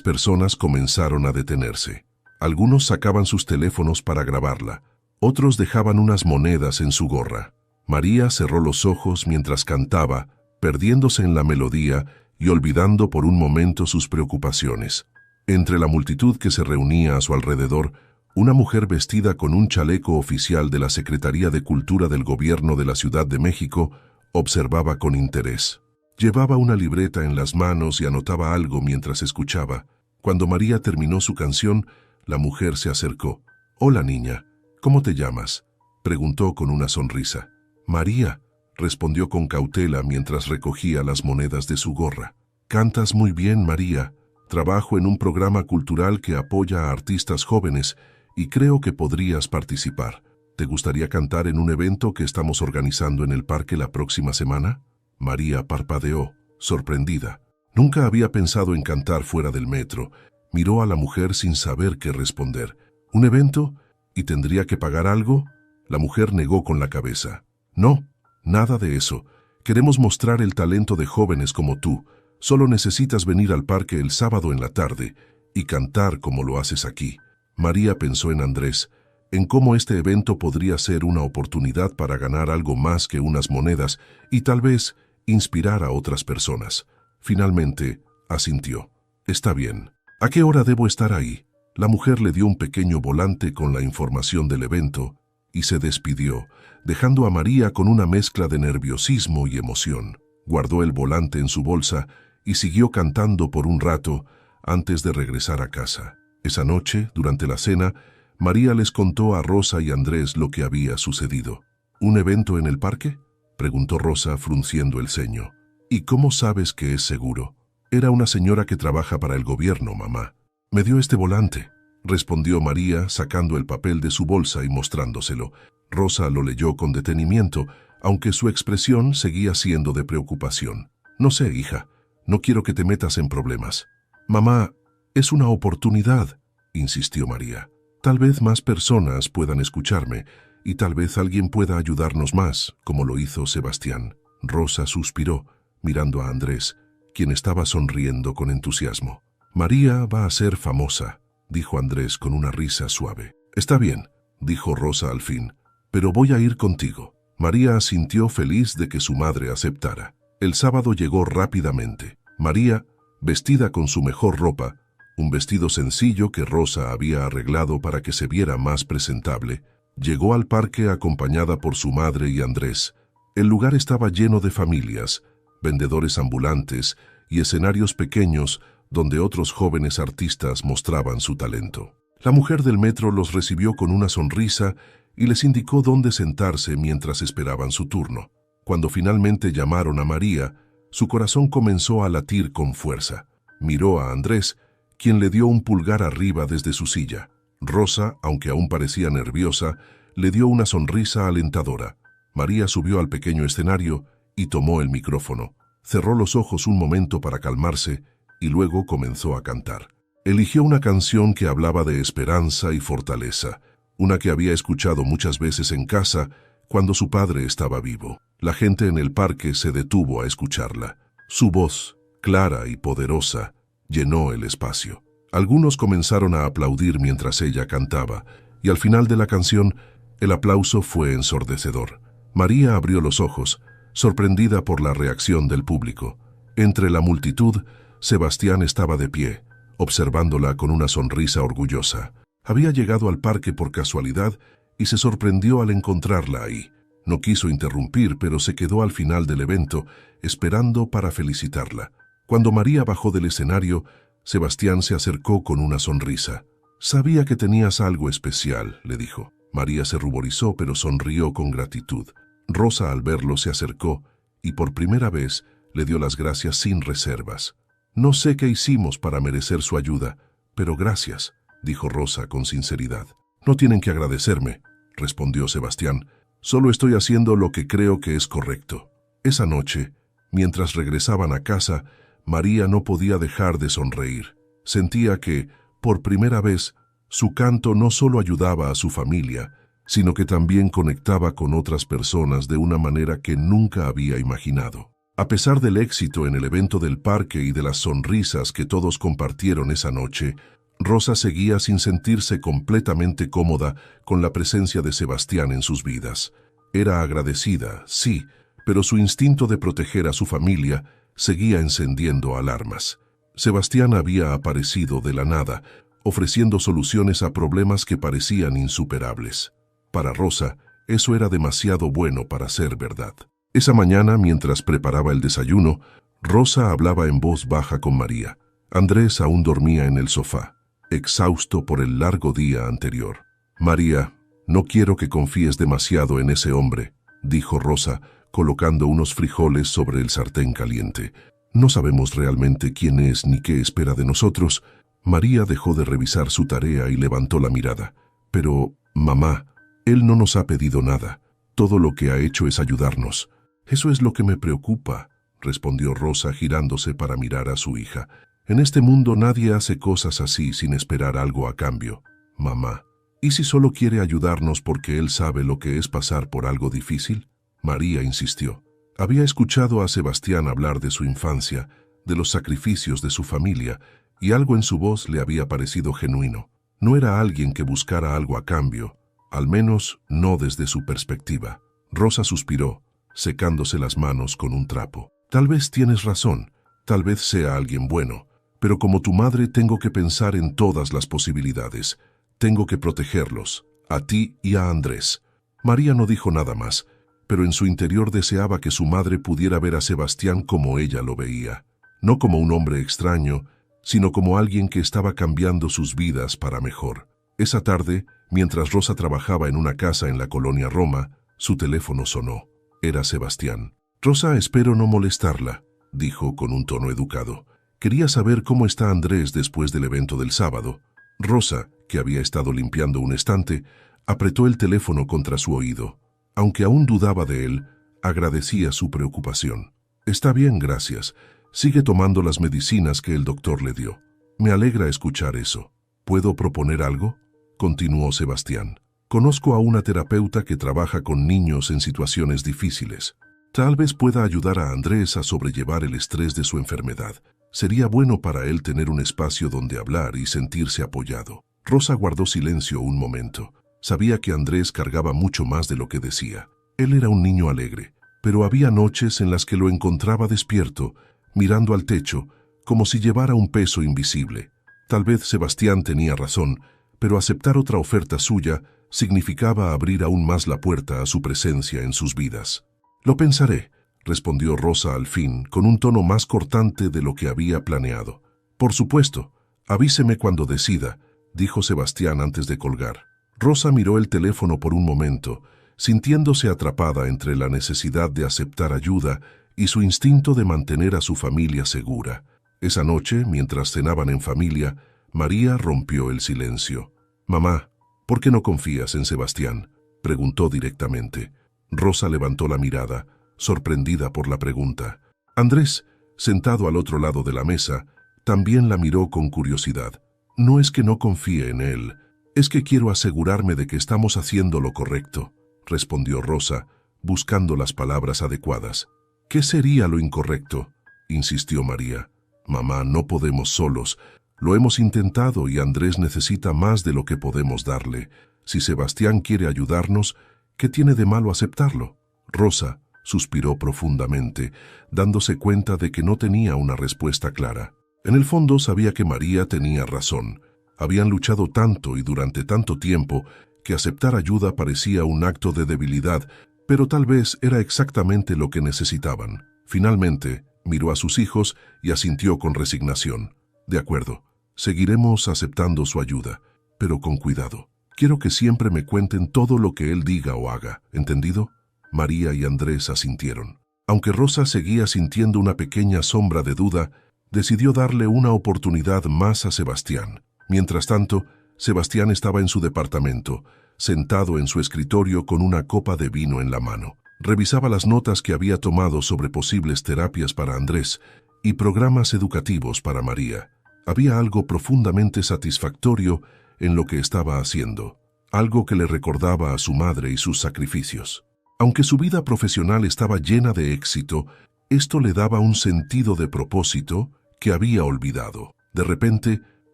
personas comenzaron a detenerse. Algunos sacaban sus teléfonos para grabarla, otros dejaban unas monedas en su gorra. María cerró los ojos mientras cantaba, perdiéndose en la melodía y olvidando por un momento sus preocupaciones. Entre la multitud que se reunía a su alrededor, una mujer vestida con un chaleco oficial de la Secretaría de Cultura del Gobierno de la Ciudad de México observaba con interés. Llevaba una libreta en las manos y anotaba algo mientras escuchaba. Cuando María terminó su canción, la mujer se acercó. «Hola, niña, ¿cómo te llamas?», preguntó con una sonrisa. «María», respondió con cautela mientras recogía las monedas de su gorra. «Cantas muy bien, María. Trabajo en un programa cultural que apoya a artistas jóvenes y creo que podrías participar. ¿Te gustaría cantar en un evento que estamos organizando en el parque la próxima semana?». María parpadeó, sorprendida. Nunca había pensado en cantar fuera del metro. Miró a la mujer sin saber qué responder. «¿Un evento? ¿Y tendría que pagar algo?». La mujer negó con la cabeza. «No, nada de eso. Queremos mostrar el talento de jóvenes como tú. Solo necesitas venir al parque el sábado en la tarde y cantar como lo haces aquí». María pensó en Andrés, en cómo este evento podría ser una oportunidad para ganar algo más que unas monedas y tal vez inspirar a otras personas. Finalmente, asintió. «Está bien. ¿A qué hora debo estar ahí?». La mujer le dio un pequeño volante con la información del evento y se despidió, dejando a María con una mezcla de nerviosismo y emoción. Guardó el volante en su bolsa y siguió cantando por un rato antes de regresar a casa. Esa noche, durante la cena, María les contó a Rosa y Andrés lo que había sucedido. «¿Un evento en el parque?», preguntó Rosa frunciendo el ceño. «¿Y cómo sabes que es seguro?». «Era una señora que trabaja para el gobierno, mamá. Me dio este volante», respondió María sacando el papel de su bolsa y mostrándoselo. Rosa lo leyó con detenimiento, aunque su expresión seguía siendo de preocupación. «No sé, hija. No quiero que te metas en problemas». «Mamá, es una oportunidad», insistió María. «Tal vez más personas puedan escucharme y tal vez alguien pueda ayudarnos más, como lo hizo Sebastián». Rosa suspiró, mirando a Andrés, quien estaba sonriendo con entusiasmo. «María va a ser famosa», dijo Andrés con una risa suave. «Está bien», dijo Rosa al fin, «pero voy a ir contigo». María asintió feliz de que su madre aceptara. El sábado llegó rápidamente. María, vestida con su mejor ropa, un vestido sencillo que Rosa había arreglado para que se viera más presentable, llegó al parque acompañada por su madre y Andrés. El lugar estaba lleno de familias, vendedores ambulantes y escenarios pequeños donde otros jóvenes artistas mostraban su talento. La mujer del metro los recibió con una sonrisa y les indicó dónde sentarse mientras esperaban su turno. Cuando finalmente llamaron a María, su corazón comenzó a latir con fuerza. Miró a Andrés, quien le dio un pulgar arriba desde su silla. Rosa, aunque aún parecía nerviosa, le dio una sonrisa alentadora. María subió al pequeño escenario y tomó el micrófono. Cerró los ojos un momento para calmarse y luego comenzó a cantar. Eligió una canción que hablaba de esperanza y fortaleza, una que había escuchado muchas veces en casa cuando su padre estaba vivo. La gente en el parque se detuvo a escucharla. Su voz, clara y poderosa, llenó el espacio. Algunos comenzaron a aplaudir mientras ella cantaba, y al final de la canción, el aplauso fue ensordecedor. María abrió los ojos, sorprendida por la reacción del público. Entre la multitud, Sebastián estaba de pie, observándola con una sonrisa orgullosa. Había llegado al parque por casualidad y se sorprendió al encontrarla ahí. No quiso interrumpir, pero se quedó al final del evento, esperando para felicitarla. Cuando María bajó del escenario, Sebastián se acercó con una sonrisa. «Sabía que tenías algo especial», le dijo. María se ruborizó, pero sonrió con gratitud. Rosa, al verlo, se acercó y por primera vez le dio las gracias sin reservas. «No sé qué hicimos para merecer su ayuda, pero gracias», dijo Rosa con sinceridad. «No tienen que agradecerme», respondió Sebastián. «Solo estoy haciendo lo que creo que es correcto». Esa noche, mientras regresaban a casa, María no podía dejar de sonreír. Sentía que, por primera vez, su canto no solo ayudaba a su familia, sino que también conectaba con otras personas de una manera que nunca había imaginado. A pesar del éxito en el evento del parque y de las sonrisas que todos compartieron esa noche, Rosa seguía sin sentirse completamente cómoda con la presencia de Sebastián en sus vidas. Era agradecida, sí, pero su instinto de proteger a su familia seguía encendiendo alarmas. Sebastián había aparecido de la nada, ofreciendo soluciones a problemas que parecían insuperables. Para Rosa, eso era demasiado bueno para ser verdad. Esa mañana, mientras preparaba el desayuno, Rosa hablaba en voz baja con María. Andrés aún dormía en el sofá, exhausto por el largo día anterior. «María, no quiero que confíes demasiado en ese hombre», dijo Rosa, colocando unos frijoles sobre el sartén caliente. «No sabemos realmente quién es ni qué espera de nosotros». María dejó de revisar su tarea y levantó la mirada. «Pero, mamá, él no nos ha pedido nada. Todo lo que ha hecho es ayudarnos». «Eso es lo que me preocupa», respondió Rosa girándose para mirar a su hija. «En este mundo nadie hace cosas así sin esperar algo a cambio. Mamá, ¿y si solo quiere ayudarnos porque él sabe lo que es pasar por algo difícil?». María insistió. Había escuchado a Sebastián hablar de su infancia, de los sacrificios de su familia, y algo en su voz le había parecido genuino. No era alguien que buscara algo a cambio, al menos no desde su perspectiva. Rosa suspiró, secándose las manos con un trapo. «Tal vez tienes razón, tal vez sea alguien bueno, pero como tu madre tengo que pensar en todas las posibilidades. Tengo que protegerlos, a ti y a Andrés». María no dijo nada más, pero en su interior deseaba que su madre pudiera ver a Sebastián como ella lo veía, no como un hombre extraño, sino como alguien que estaba cambiando sus vidas para mejor. Esa tarde, mientras Rosa trabajaba en una casa en la colonia Roma, su teléfono sonó. Era Sebastián. «Rosa, espero no molestarla», dijo con un tono educado. «Quería saber cómo está Andrés después del evento del sábado». Rosa, que había estado limpiando un estante, apretó el teléfono contra su oído. Aunque aún dudaba de él, agradecía su preocupación. «Está bien, gracias. Sigue tomando las medicinas que el doctor le dio». «Me alegra escuchar eso. ¿Puedo proponer algo?», continuó Sebastián. «Conozco a una terapeuta que trabaja con niños en situaciones difíciles. Tal vez pueda ayudar a Andrés a sobrellevar el estrés de su enfermedad. Sería bueno para él tener un espacio donde hablar y sentirse apoyado». Rosa guardó silencio un momento. Sabía que Andrés cargaba mucho más de lo que decía. Él era un niño alegre, pero había noches en las que lo encontraba despierto, mirando al techo, como si llevara un peso invisible. Tal vez Sebastián tenía razón, pero aceptar otra oferta suya significaba abrir aún más la puerta a su presencia en sus vidas. «Lo pensaré», respondió Rosa al fin, con un tono más cortante de lo que había planeado. «Por supuesto, avíseme cuando decida», dijo Sebastián antes de colgar. Rosa miró el teléfono por un momento, sintiéndose atrapada entre la necesidad de aceptar ayuda y su instinto de mantener a su familia segura. Esa noche, mientras cenaban en familia, María rompió el silencio. «Mamá, ¿por qué no confías en Sebastián?», preguntó directamente. Rosa levantó la mirada, sorprendida por la pregunta. Andrés, sentado al otro lado de la mesa, también la miró con curiosidad. «No es que no confíe en él, es que quiero asegurarme de que estamos haciendo lo correcto», respondió Rosa, buscando las palabras adecuadas. «¿Qué sería lo incorrecto?», insistió María. «Mamá, no podemos solos. Lo hemos intentado y Andrés necesita más de lo que podemos darle. Si Sebastián quiere ayudarnos, ¿qué tiene de malo aceptarlo?». Rosa suspiró profundamente, dándose cuenta de que no tenía una respuesta clara. En el fondo sabía que María tenía razón. Habían luchado tanto y durante tanto tiempo que aceptar ayuda parecía un acto de debilidad, pero tal vez era exactamente lo que necesitaban. Finalmente, miró a sus hijos y asintió con resignación. «De acuerdo, seguiremos aceptando su ayuda, pero con cuidado. Quiero que siempre me cuenten todo lo que él diga o haga, ¿entendido?». María y Andrés asintieron. Aunque Rosa seguía sintiendo una pequeña sombra de duda, decidió darle una oportunidad más a Sebastián. Mientras tanto, Sebastián estaba en su departamento, sentado en su escritorio con una copa de vino en la mano. Revisaba las notas que había tomado sobre posibles terapias para Andrés y programas educativos para María. Había algo profundamente satisfactorio en lo que estaba haciendo. algo que le recordaba a su madre y sus sacrificios. Aunque su vida profesional estaba llena de éxito, esto le daba un sentido de propósito que había olvidado. De repente,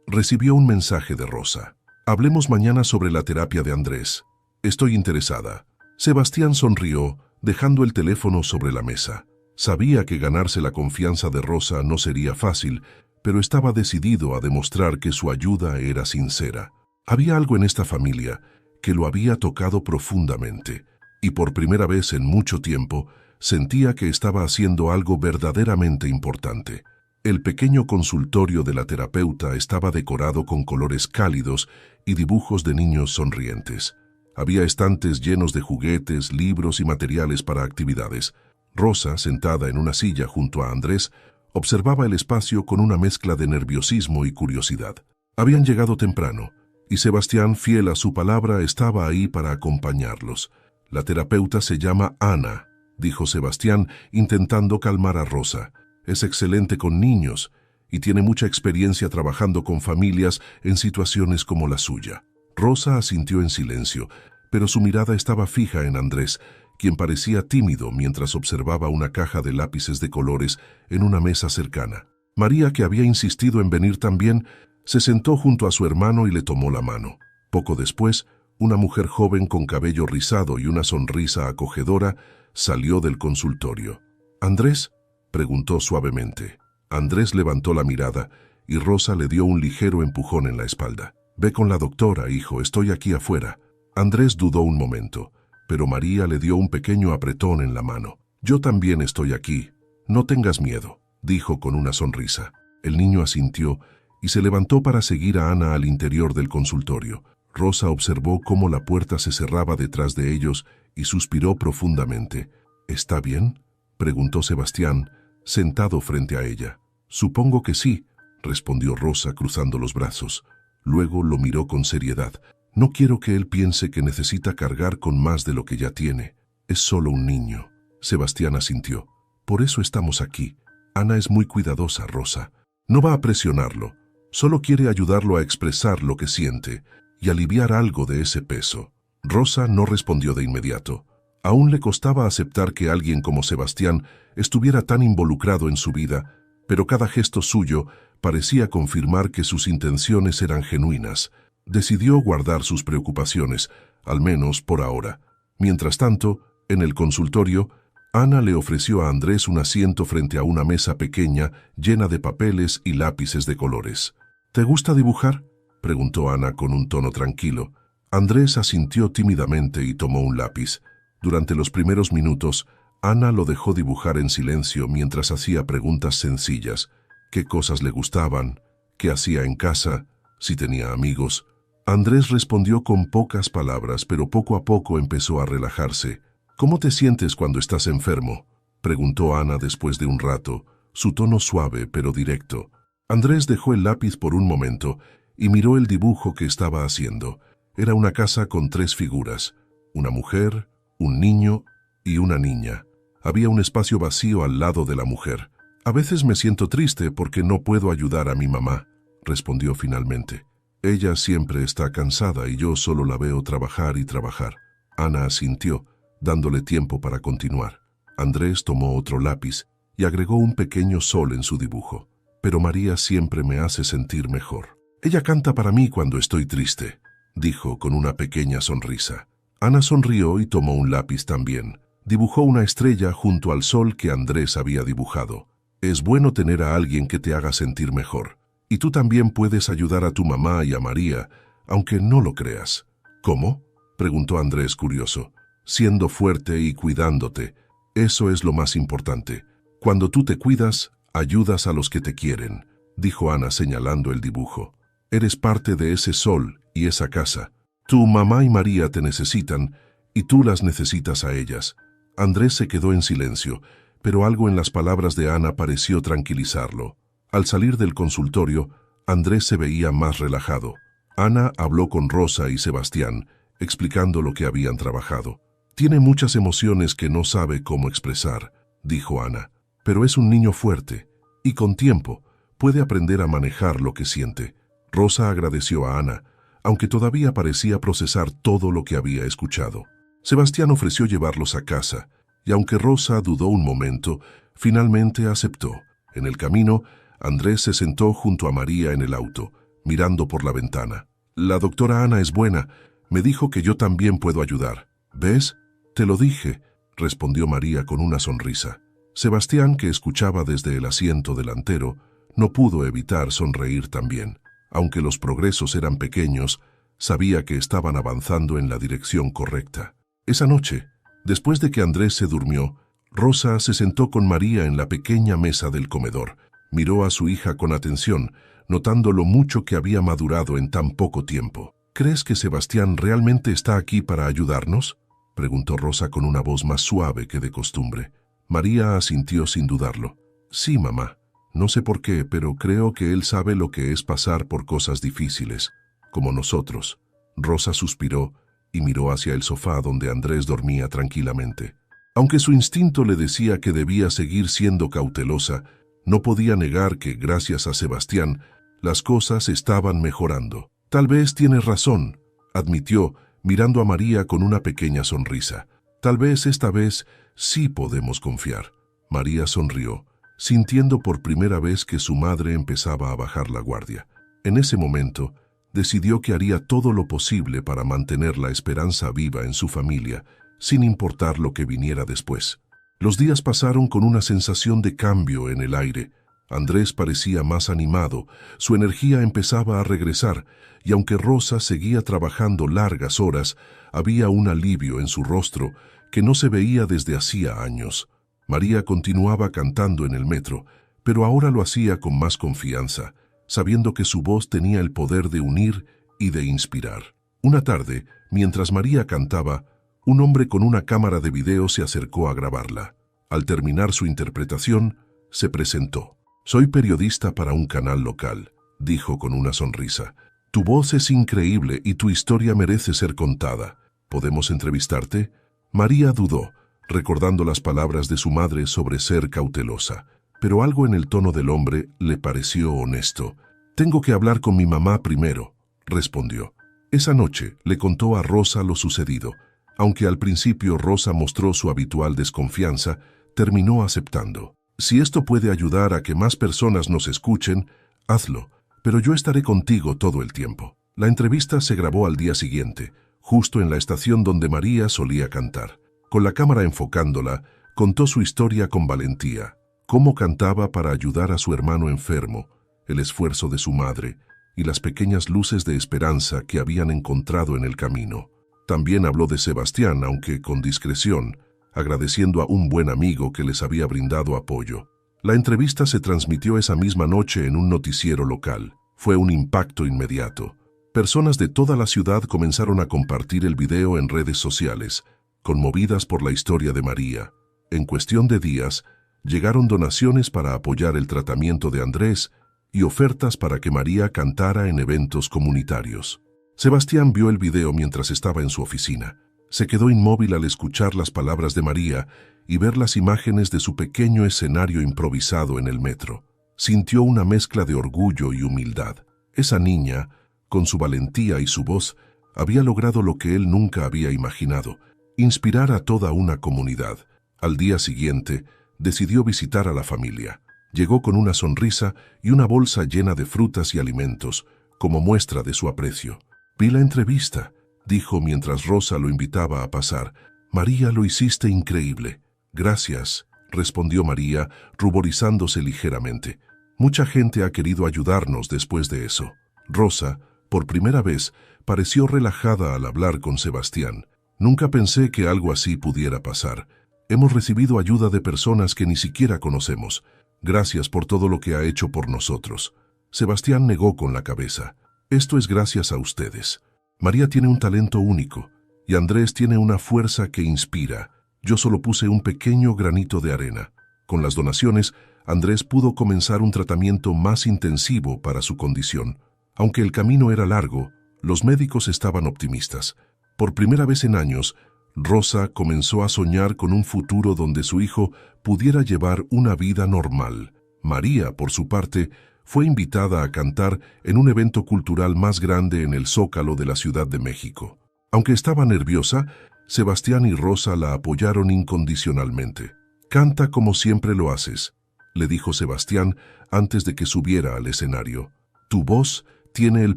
recibió un mensaje de Rosa. Hablemos mañana sobre la terapia de Andrés. Estoy interesada. Sebastián sonrió, dejando el teléfono sobre la mesa. Sabía que ganarse la confianza de Rosa no sería fácil, pero estaba decidido a demostrar que su ayuda era sincera. Había algo en esta familia que lo había tocado profundamente, y por primera vez en mucho tiempo sentía que estaba haciendo algo verdaderamente importante. El pequeño consultorio de la terapeuta estaba decorado con colores cálidos y dibujos de niños sonrientes. Había estantes llenos de juguetes, libros y materiales para actividades. Rosa, sentada en una silla junto a Andrés, observaba el espacio con una mezcla de nerviosismo y curiosidad. Habían llegado temprano, y Sebastián, fiel a su palabra, estaba ahí para acompañarlos. La terapeuta se llama Ana, dijo Sebastián, intentando calmar a Rosa. Es excelente con niños y tiene mucha experiencia trabajando con familias en situaciones como la suya. Rosa asintió en silencio, pero su mirada estaba fija en Andrés, quien parecía tímido mientras observaba una caja de lápices de colores en una mesa cercana. María, que había insistido en venir también, se sentó junto a su hermano y le tomó la mano. Poco después, una mujer joven con cabello rizado y una sonrisa acogedora salió del consultorio. «¿Andrés?», preguntó suavemente. Andrés levantó la mirada y Rosa le dio un ligero empujón en la espalda. «Ve con la doctora, hijo, estoy aquí afuera». Andrés dudó un momento, pero María le dio un pequeño apretón en la mano. «Yo también estoy aquí. No tengas miedo», dijo con una sonrisa. El niño asintió y se levantó para seguir a Ana al interior del consultorio. Rosa observó cómo la puerta se cerraba detrás de ellos y suspiró profundamente. «¿Está bien?», preguntó Sebastián, sentado frente a ella. «Supongo que sí», respondió Rosa cruzando los brazos. Luego lo miró con seriedad. «No quiero que él piense que necesita cargar con más de lo que ya tiene. Es solo un niño». Sebastián asintió. «Por eso estamos aquí. Ana es muy cuidadosa, Rosa. No va a presionarlo. Solo quiere ayudarlo a expresar lo que siente y aliviar algo de ese peso». Rosa no respondió de inmediato. Aún le costaba aceptar que alguien como Sebastián estuviera tan involucrado en su vida, pero cada gesto suyo parecía confirmar que sus intenciones eran genuinas. Decidió guardar sus preocupaciones, al menos por ahora. Mientras tanto, en el consultorio, Ana le ofreció a Andrés un asiento frente a una mesa pequeña llena de papeles y lápices de colores. «¿Te gusta dibujar?», preguntó Ana con un tono tranquilo. Andrés asintió tímidamente y tomó un lápiz. Durante los primeros minutos, Ana lo dejó dibujar en silencio mientras hacía preguntas sencillas. ¿Qué cosas le gustaban? ¿Qué hacía en casa? ¿Si tenía amigos? Andrés respondió con pocas palabras, pero poco a poco empezó a relajarse. «¿Cómo te sientes cuando estás enfermo?», preguntó Ana después de un rato, su tono suave pero directo. Andrés dejó el lápiz por un momento y miró el dibujo que estaba haciendo. Era una casa con 3 figuras, una mujer, un niño y una niña. Había un espacio vacío al lado de la mujer. «A veces me siento triste porque no puedo ayudar a mi mamá», respondió finalmente. «Ella siempre está cansada y yo solo la veo trabajar y trabajar». Ana asintió, dándole tiempo para continuar. Andrés tomó otro lápiz y agregó un pequeño sol en su dibujo. «Pero María siempre me hace sentir mejor. Ella canta para mí cuando estoy triste», dijo con una pequeña sonrisa. Ana sonrió y tomó un lápiz también. Dibujó una estrella junto al sol que Andrés había dibujado. «Es bueno tener a alguien que te haga sentir mejor. Y tú también puedes ayudar a tu mamá y a María, aunque no lo creas». «¿Cómo?», preguntó Andrés curioso. «Siendo fuerte y cuidándote. Eso es lo más importante. Cuando tú te cuidas, ayudas a los que te quieren», dijo Ana señalando el dibujo. «Eres parte de ese sol y esa casa. Tu mamá y María te necesitan y tú las necesitas a ellas». Andrés se quedó en silencio, pero algo en las palabras de Ana pareció tranquilizarlo. Al salir del consultorio, Andrés se veía más relajado. Ana habló con Rosa y Sebastián, explicando lo que habían trabajado. «Tiene muchas emociones que no sabe cómo expresar», dijo Ana, «pero es un niño fuerte y con tiempo puede aprender a manejar lo que siente». Rosa agradeció a Ana, aunque todavía parecía procesar todo lo que había escuchado. Sebastián ofreció llevarlos a casa, y aunque Rosa dudó un momento, finalmente aceptó. En el camino, Andrés se sentó junto a María en el auto, mirando por la ventana. «La doctora Ana es buena. Me dijo que yo también puedo ayudar. ¿Ves? Te lo dije», respondió María con una sonrisa. Sebastián, que escuchaba desde el asiento delantero, no pudo evitar sonreír también. Aunque los progresos eran pequeños, sabía que estaban avanzando en la dirección correcta. Esa noche, después de que Andrés se durmió, Rosa se sentó con María en la pequeña mesa del comedor. Miró a su hija con atención, notando lo mucho que había madurado en tan poco tiempo. «¿Crees que Sebastián realmente está aquí para ayudarnos?», preguntó Rosa con una voz más suave que de costumbre. María asintió sin dudarlo. «Sí, mamá. No sé por qué, pero creo que él sabe lo que es pasar por cosas difíciles, como nosotros». Rosa suspiró y miró hacia el sofá donde Andrés dormía tranquilamente. Aunque su instinto le decía que debía seguir siendo cautelosa, no podía negar que, gracias a Sebastián, las cosas estaban mejorando. «Tal vez tienes razón», admitió, mirando a María con una pequeña sonrisa. «Tal vez esta vez sí podemos confiar». María sonrió, sintiendo por primera vez que su madre empezaba a bajar la guardia. En ese momento, decidió que haría todo lo posible para mantener la esperanza viva en su familia, sin importar lo que viniera después. Los días pasaron con una sensación de cambio en el aire. Andrés parecía más animado, su energía empezaba a regresar, y aunque Rosa seguía trabajando largas horas, había un alivio en su rostro que no se veía desde hacía años. María continuaba cantando en el metro, pero ahora lo hacía con más confianza, sabiendo que su voz tenía el poder de unir y de inspirar. Una tarde, mientras María cantaba, un hombre con una cámara de video se acercó a grabarla. Al terminar su interpretación, se presentó. «Soy periodista para un canal local», dijo con una sonrisa. «Tu voz es increíble y tu historia merece ser contada. ¿Podemos entrevistarte?». María dudó, recordando las palabras de su madre sobre ser cautelosa, pero algo en el tono del hombre le pareció honesto. «Tengo que hablar con mi mamá primero», respondió. Esa noche le contó a Rosa lo sucedido. Aunque al principio Rosa mostró su habitual desconfianza, terminó aceptando. «Si esto puede ayudar a que más personas nos escuchen, hazlo, pero yo estaré contigo todo el tiempo». La entrevista se grabó al día siguiente, justo en la estación donde María solía cantar. Con la cámara enfocándola, contó su historia con valentía, cómo cantaba para ayudar a su hermano enfermo, el esfuerzo de su madre y las pequeñas luces de esperanza que habían encontrado en el camino. También habló de Sebastián, aunque con discreción, agradeciendo a un buen amigo que les había brindado apoyo. La entrevista se transmitió esa misma noche en un noticiero local. Fue un impacto inmediato. Personas de toda la ciudad comenzaron a compartir el video en redes sociales, conmovidas por la historia de María. En cuestión de días, llegaron donaciones para apoyar el tratamiento de Andrés y ofertas para que María cantara en eventos comunitarios. Sebastián vio el video mientras estaba en su oficina. Se quedó inmóvil al escuchar las palabras de María y ver las imágenes de su pequeño escenario improvisado en el metro. Sintió una mezcla de orgullo y humildad. Esa niña, con su valentía y su voz, había logrado lo que él nunca había imaginado: inspirar a toda una comunidad. Al día siguiente, decidió visitar a la familia. Llegó con una sonrisa y una bolsa llena de frutas y alimentos, como muestra de su aprecio. «Vi la entrevista», dijo mientras Rosa lo invitaba a pasar. «María, lo hiciste increíble». «Gracias», respondió María, ruborizándose ligeramente. «Mucha gente ha querido ayudarnos después de eso». Rosa, por primera vez, pareció relajada al hablar con Sebastián. «Nunca pensé que algo así pudiera pasar. Hemos recibido ayuda de personas que ni siquiera conocemos. Gracias por todo lo que ha hecho por nosotros». Sebastián negó con la cabeza. «Esto es gracias a ustedes. María tiene un talento único y Andrés tiene una fuerza que inspira. Yo solo puse un pequeño granito de arena. Con las donaciones, Andrés pudo comenzar un tratamiento más intensivo para su condición. Aunque el camino era largo, los médicos estaban optimistas. Por primera vez en años, Rosa comenzó a soñar con un futuro donde su hijo pudiera llevar una vida normal. María, por su parte, fue invitada a cantar en un evento cultural más grande en el Zócalo de la Ciudad de México. Aunque estaba nerviosa, Sebastián y Rosa la apoyaron incondicionalmente. «Canta como siempre lo haces», le dijo Sebastián antes de que subiera al escenario. «Tu voz tiene el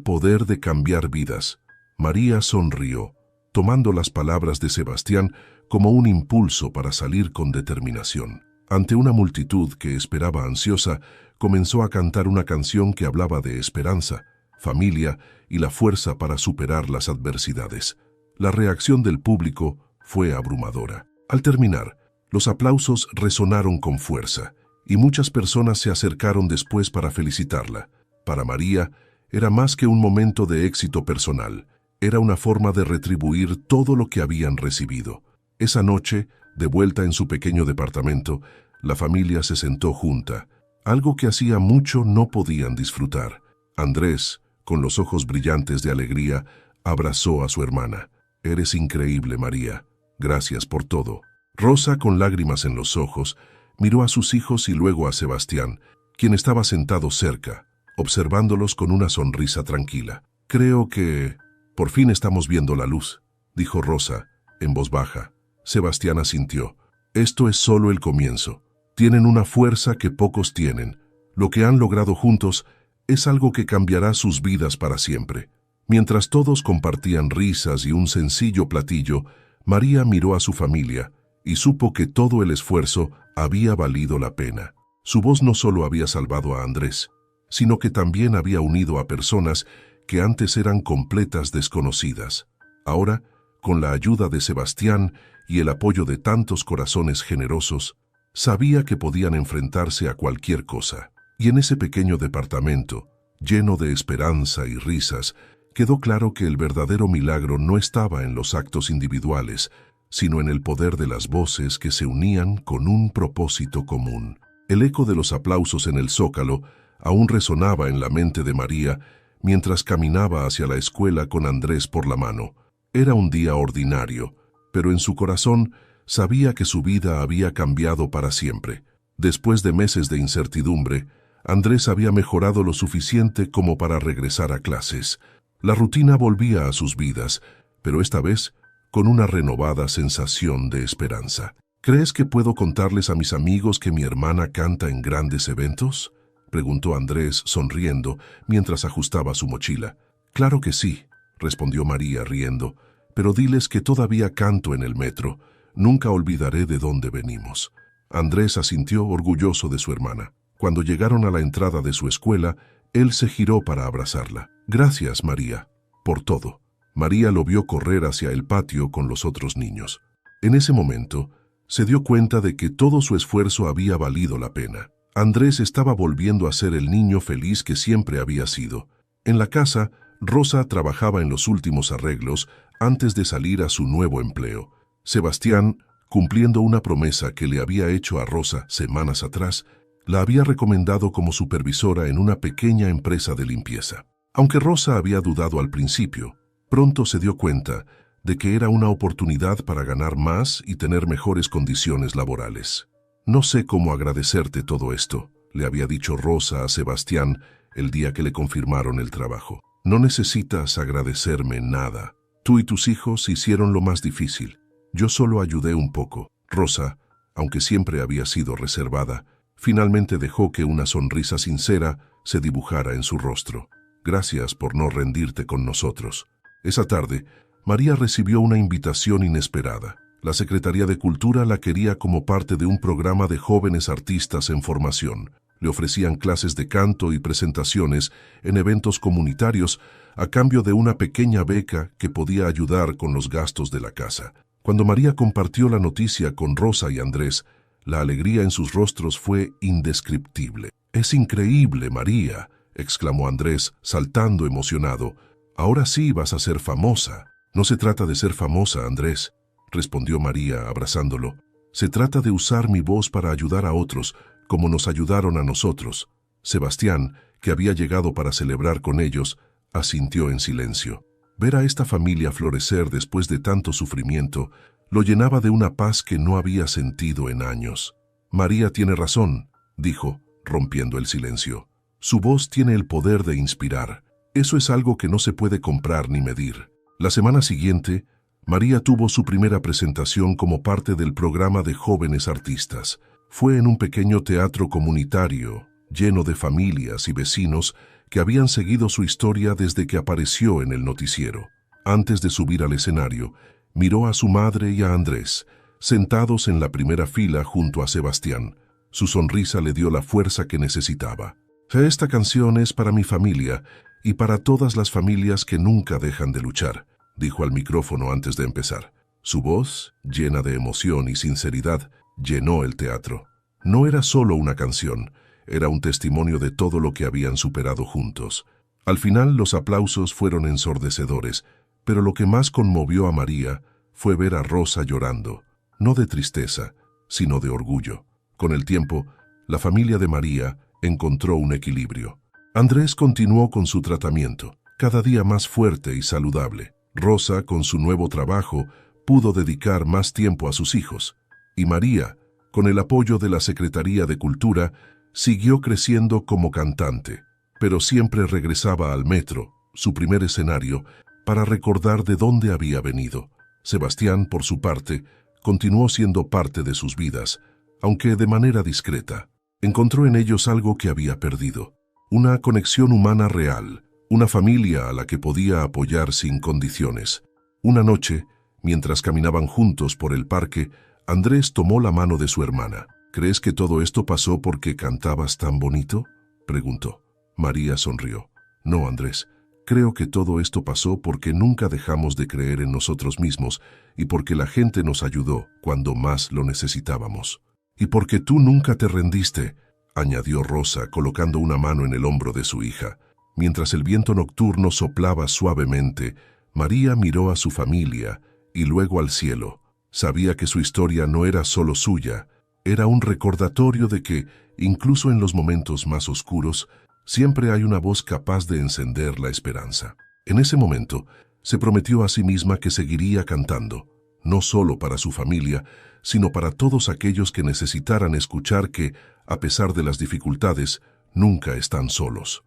poder de cambiar vidas». María sonrió, tomando las palabras de Sebastián como un impulso para salir con determinación. Ante una multitud que esperaba ansiosa, comenzó a cantar una canción que hablaba de esperanza, familia y la fuerza para superar las adversidades. La reacción del público fue abrumadora. Al terminar, los aplausos resonaron con fuerza y muchas personas se acercaron después para felicitarla. Para María, era más que un momento de éxito personal, era una forma de retribuir todo lo que habían recibido. Esa noche, de vuelta en su pequeño departamento, la familia se sentó junta, algo que hacía mucho no podían disfrutar. Andrés, con los ojos brillantes de alegría, abrazó a su hermana. «Eres increíble, María. Gracias por todo». Rosa, con lágrimas en los ojos, miró a sus hijos y luego a Sebastián, quien estaba sentado cerca, observándolos con una sonrisa tranquila. «Creo que por fin estamos viendo la luz», dijo Rosa, en voz baja. Sebastián asintió. «Esto es solo el comienzo. Tienen una fuerza que pocos tienen. Lo que han logrado juntos es algo que cambiará sus vidas para siempre». Mientras todos compartían risas y un sencillo platillo, María miró a su familia y supo que todo el esfuerzo había valido la pena. Su voz no solo había salvado a Andrés, sino que también había unido a personas que antes eran completas desconocidas. Ahora, con la ayuda de Sebastián y el apoyo de tantos corazones generosos, sabía que podían enfrentarse a cualquier cosa. Y en ese pequeño departamento, lleno de esperanza y risas, quedó claro que el verdadero milagro no estaba en los actos individuales, sino en el poder de las voces que se unían con un propósito común. El eco de los aplausos en el Zócalo aún resonaba en la mente de María mientras caminaba hacia la escuela con Andrés por la mano. Era un día ordinario, pero en su corazón sabía que su vida había cambiado para siempre. Después de meses de incertidumbre, Andrés había mejorado lo suficiente como para regresar a clases. La rutina volvía a sus vidas, pero esta vez con una renovada sensación de esperanza. «¿Crees que puedo contarles a mis amigos que mi hermana canta en grandes eventos?», preguntó Andrés sonriendo mientras ajustaba su mochila. «Claro que sí», respondió María riendo, «pero diles que todavía canto en el metro. Nunca olvidaré de dónde venimos». Andrés asintió orgulloso de su hermana. Cuando llegaron a la entrada de su escuela, él se giró para abrazarla. «Gracias, María, por todo». María lo vio correr hacia el patio con los otros niños. En ese momento, se dio cuenta de que todo su esfuerzo había valido la pena. Andrés estaba volviendo a ser el niño feliz que siempre había sido. En la casa, Rosa trabajaba en los últimos arreglos antes de salir a su nuevo empleo. Sebastián, cumpliendo una promesa que le había hecho a Rosa semanas atrás, la había recomendado como supervisora en una pequeña empresa de limpieza. Aunque Rosa había dudado al principio, pronto se dio cuenta de que era una oportunidad para ganar más y tener mejores condiciones laborales. «No sé cómo agradecerte todo esto», le había dicho Rosa a Sebastián el día que le confirmaron el trabajo. «No necesitas agradecerme nada. Tú y tus hijos hicieron lo más difícil. Yo solo ayudé un poco». Rosa, aunque siempre había sido reservada, finalmente dejó que una sonrisa sincera se dibujara en su rostro. «Gracias por no rendirte con nosotros». Esa tarde, María recibió una invitación inesperada. La Secretaría de Cultura la quería como parte de un programa de jóvenes artistas en formación. Le ofrecían clases de canto y presentaciones en eventos comunitarios a cambio de una pequeña beca que podía ayudar con los gastos de la casa. Cuando María compartió la noticia con Rosa y Andrés, la alegría en sus rostros fue indescriptible. «Es increíble, María», exclamó Andrés, saltando emocionado. «Ahora sí vas a ser famosa». «No se trata de ser famosa, Andrés», respondió María abrazándolo. «Se trata de usar mi voz para ayudar a otros, como nos ayudaron a nosotros». Sebastián, que había llegado para celebrar con ellos, asintió en silencio. Ver a esta familia florecer después de tanto sufrimiento lo llenaba de una paz que no había sentido en años. «María tiene razón», dijo, rompiendo el silencio. Su voz tiene el poder de inspirar. Eso es algo que no se puede comprar ni medir. La semana siguiente, María tuvo su primera presentación como parte del programa de jóvenes artistas. Fue en un pequeño teatro comunitario, lleno de familias y vecinos que habían seguido su historia desde que apareció en el noticiero. Antes de subir al escenario, miró a su madre y a Andrés, sentados en la primera fila junto a Sebastián. Su sonrisa le dio la fuerza que necesitaba. Esta canción es para mi familia y para todas las familias que nunca dejan de luchar, dijo al micrófono antes de empezar. Su voz, llena de emoción y sinceridad, llenó el teatro. No era solo una canción, era un testimonio de todo lo que habían superado juntos. Al final los aplausos fueron ensordecedores, pero lo que más conmovió a María fue ver a Rosa llorando, no de tristeza, sino de orgullo. Con el tiempo, la familia de María encontró un equilibrio. Andrés continuó con su tratamiento, cada día más fuerte y saludable. Rosa, con su nuevo trabajo, pudo dedicar más tiempo a sus hijos. Y María, con el apoyo de la Secretaría de Cultura, siguió creciendo como cantante, pero siempre regresaba al metro, su primer escenario, para recordar de dónde había venido. Sebastián, por su parte, continuó siendo parte de sus vidas, aunque de manera discreta. Encontró en ellos algo que había perdido, una conexión humana real, una familia a la que podía apoyar sin condiciones. Una noche, mientras caminaban juntos por el parque, Andrés tomó la mano de su hermana. ¿Crees que todo esto pasó porque cantabas tan bonito?, preguntó. María sonrió. No, Andrés, creo que todo esto pasó porque nunca dejamos de creer en nosotros mismos y porque la gente nos ayudó cuando más lo necesitábamos. Y porque tú nunca te rendiste, añadió Rosa, colocando una mano en el hombro de su hija. Mientras el viento nocturno soplaba suavemente, María miró a su familia y luego al cielo. Sabía que su historia no era solo suya, era un recordatorio de que, incluso en los momentos más oscuros, siempre hay una voz capaz de encender la esperanza. En ese momento, se prometió a sí misma que seguiría cantando, no solo para su familia, sino para todos aquellos que necesitaran escuchar que, a pesar de las dificultades, nunca están solos.